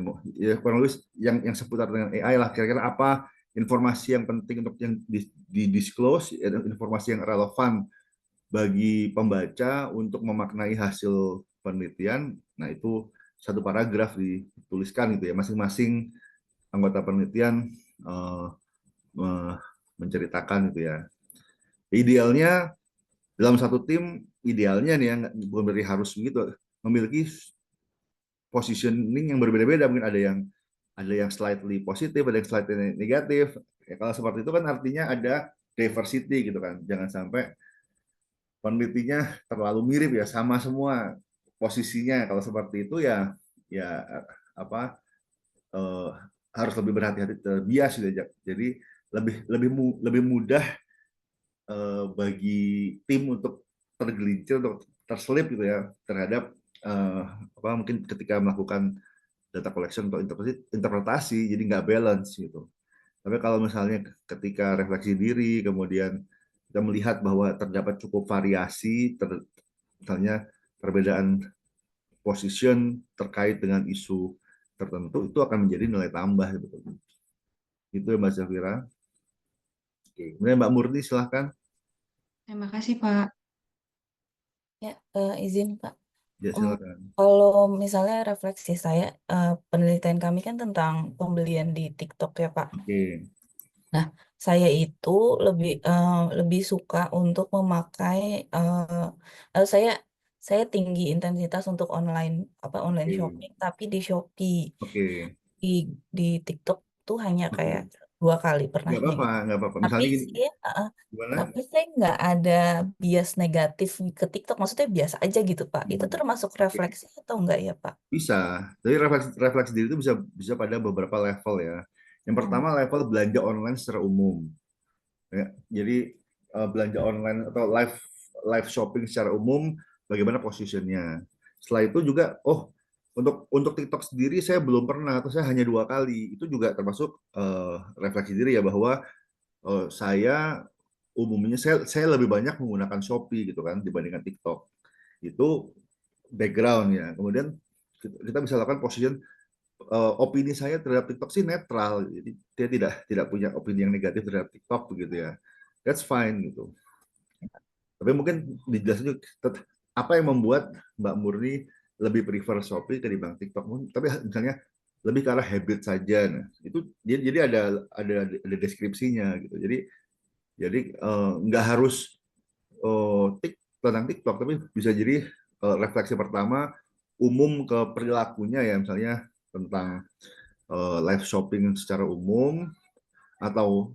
kurang lebih yang seputar dengan AI lah, kira-kira apa informasi yang penting untuk yang di disclose, informasi yang relevan bagi pembaca untuk memaknai hasil penelitian. Nah, itu satu paragraf dituliskan gitu ya, masing-masing anggota penelitian eh, menceritakan gitu ya. Idealnya dalam satu tim, idealnya nih ya, bukan berarti harus begitu, memiliki positioning yang berbeda-beda. Mungkin ada yang slightly positif, ada yang slightly negatif. Ya, kalau seperti itu kan artinya ada diversity gitu kan. Jangan sampai penelitinya terlalu mirip ya, sama semua posisinya. Kalau seperti itu ya, ya apa, eh, harus lebih berhati-hati, terbias gitu ya. Jadi lebih mudah bagi tim untuk tergelincir, untuk terselip gitu ya terhadap apa, mungkin ketika melakukan data collection atau interpretasi, jadi nggak balance gitu. Tapi kalau misalnya ketika refleksi diri, kemudian kita melihat bahwa terdapat cukup variasi, misalnya perbedaan position terkait dengan isu tertentu, itu akan menjadi nilai tambah gitu. Itu ya Mbak Safira. Oke. Kemudian Mbak Murni silahkan. Terima kasih, Pak. Ya, izin Pak. Ya Em, silakan. Kalau misalnya refleksi saya, penelitian kami kan tentang pembelian di TikTok ya Pak. Oke. Nah, saya itu lebih suka untuk memakai, eh, saya tinggi intensitas untuk online Oke. shopping, tapi di Shopee. Oke. Di di TikTok tuh hanya kayak Oke. 2 kali pernahnya gitu. Nggak apa-apa. Tapi Misalnya gini, saya, gimana? tapi saya nggak ada bias negatif ke TikTok. Maksudnya biasa aja gitu Pak. Itu Hmm. termasuk Oke. refleksi atau enggak ya Pak? Bisa. Jadi refleksi diri itu bisa bisa pada beberapa level ya. Yang Hmm. pertama level belanja online secara umum. Ya, jadi belanja online atau live shopping secara umum, bagaimana positionnya. Setelah itu juga, oh untuk TikTok sendiri saya belum pernah atau saya hanya 2 kali. Itu juga termasuk refleksi diri ya bahwa saya umumnya saya lebih banyak menggunakan Shopee gitu kan dibandingkan TikTok. Itu background ya. Kemudian kita bisa lakukan position, opini saya terhadap TikTok sih netral. Jadi dia tidak punya opini yang negatif terhadap TikTok begitu ya. That's fine gitu. Tapi mungkin dijelasin juga apa yang membuat Mbak Murni lebih prefer Shopee ketimbang TikTok. Tapi misalnya lebih ke arah habit saja. Nah, itu jadi ada deskripsinya gitu. Jadi nggak harus tentang TikTok, tapi bisa jadi refleksi pertama umum ke perilakunya ya, misalnya tentang live shopping secara umum atau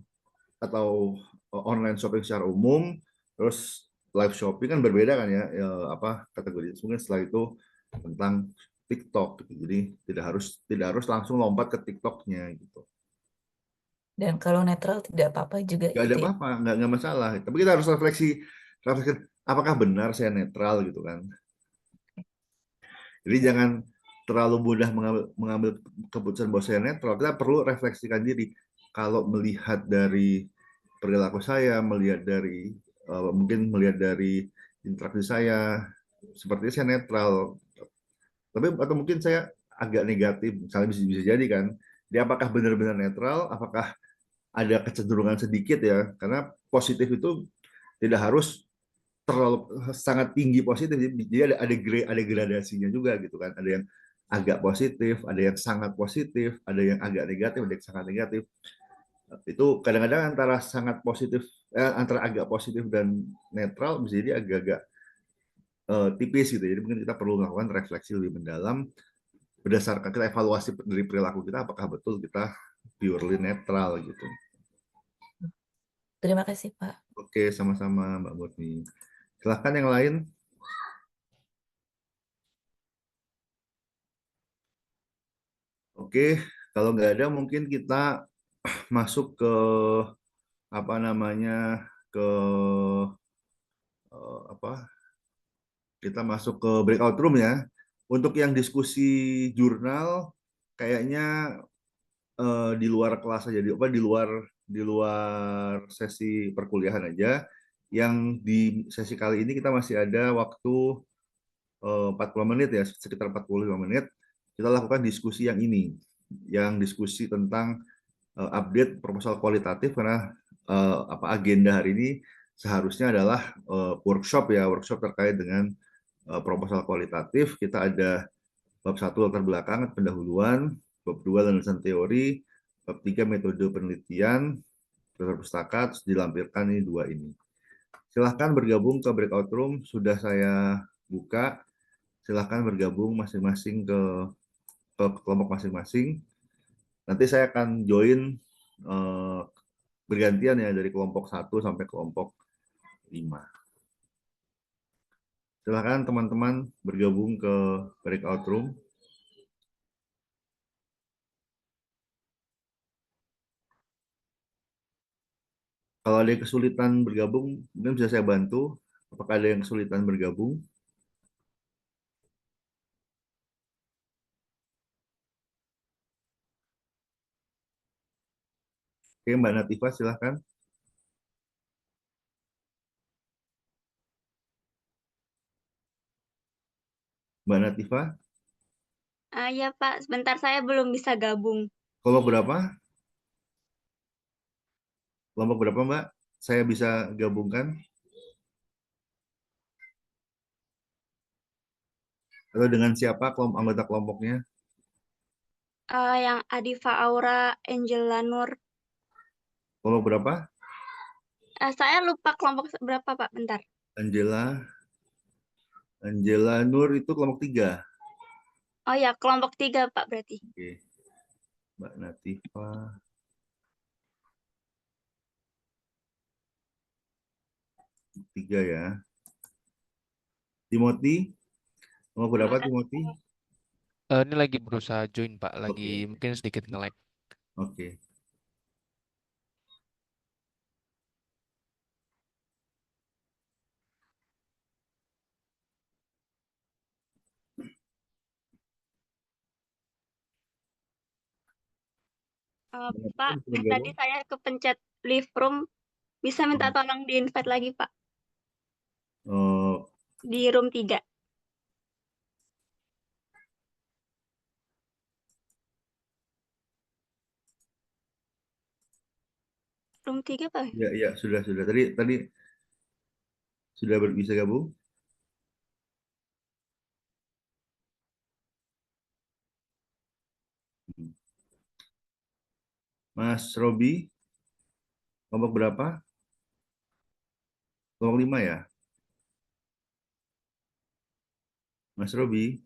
online shopping secara umum, terus live shopping kan berbeda kan ya, apa kategori. Mungkin setelah itu tentang TikTok gitu. Jadi tidak harus langsung lompat ke TikToknya gitu. Dan kalau netral tidak apa-apa juga Nggak ada gitu ya. apa-apa, nggak masalah. Tapi kita harus refleksi apakah benar saya netral gitu kan. Jadi jangan terlalu mudah mengambil keputusan bahwa saya netral. Kita perlu refleksikan diri. Kalau melihat dari perilaku saya, mungkin melihat dari interaksi saya, sepertinya saya netral. Tapi atau mungkin saya agak negatif, misalnya bisa jadi kan. Dia apakah benar-benar netral? Apakah ada kecenderungan sedikit ya? Karena positif itu tidak harus terlalu sangat tinggi positif, jadi ada gradasinya juga gitu kan, ada yang agak positif, ada yang sangat positif, ada yang agak negatif, ada yang sangat negatif. Itu kadang-kadang antara sangat positif, antara agak positif dan netral bisa jadi agak-agak tipis gitu. Jadi mungkin kita perlu melakukan refleksi lebih mendalam berdasarkan kita evaluasi dari perilaku kita, apakah betul kita purely netral gitu. Terima kasih Pak. Oke, sama-sama Mbak Murni. Silahkan yang lain. Oke, kalau nggak ada mungkin kita masuk ke apa namanya, ke apa, kita masuk ke breakout room ya. Untuk yang diskusi jurnal kayaknya di luar kelas aja, di luar sesi perkuliahan aja. Yang di sesi kali ini kita masih ada waktu 40 menit ya, sekitar 45 menit. Kita lakukan diskusi yang ini, yang diskusi tentang update proposal kualitatif, karena apa agenda hari ini seharusnya adalah workshop terkait dengan proposal kualitatif. Kita ada bab 1 latar belakang pendahuluan, bab 2 landasan teori, bab 3 metode penelitian, dasar pustaka, terus dilampirkan ini 2 ini. Silahkan bergabung ke breakout room, sudah saya buka. Silahkan bergabung masing-masing ke kelompok masing-masing. Nanti saya akan join bergantian ya dari kelompok 1 sampai kelompok 5. Silakan teman-teman bergabung ke breakout room. Kalau ada yang kesulitan bergabung, mungkin bisa saya bantu. Apakah ada yang kesulitan bergabung? Oke, Mbak Natifah silahkan. Mbak Natifah, Ya Pak, sebentar saya belum bisa gabung. kelompok berapa? Kelompok berapa, Mbak? Saya bisa gabungkan atau dengan siapa anggota kelompoknya? Yang Adifa Aura, Angela Nur. Kelompok berapa? Saya lupa kelompok berapa, Pak. Bentar. Angela Nur itu kelompok 3. Oh ya, kelompok 3, Pak, berarti. Oke. Mbak Natifa. Tiga ya. Timothy, kelompok berapa Timothy? Ini lagi berusaha join, Pak. Lagi Oke. mungkin sedikit nge-lag. Oke. Pak, tadi saya kepencet leave room. Bisa minta tolong di-invite lagi, Pak. Oh, Di room 3. Room 3, Pak. ya, sudah. Tadi sudah bisa gabung? Mas Robi, kelompok berapa? Kelompok 5 ya? Mas Robi.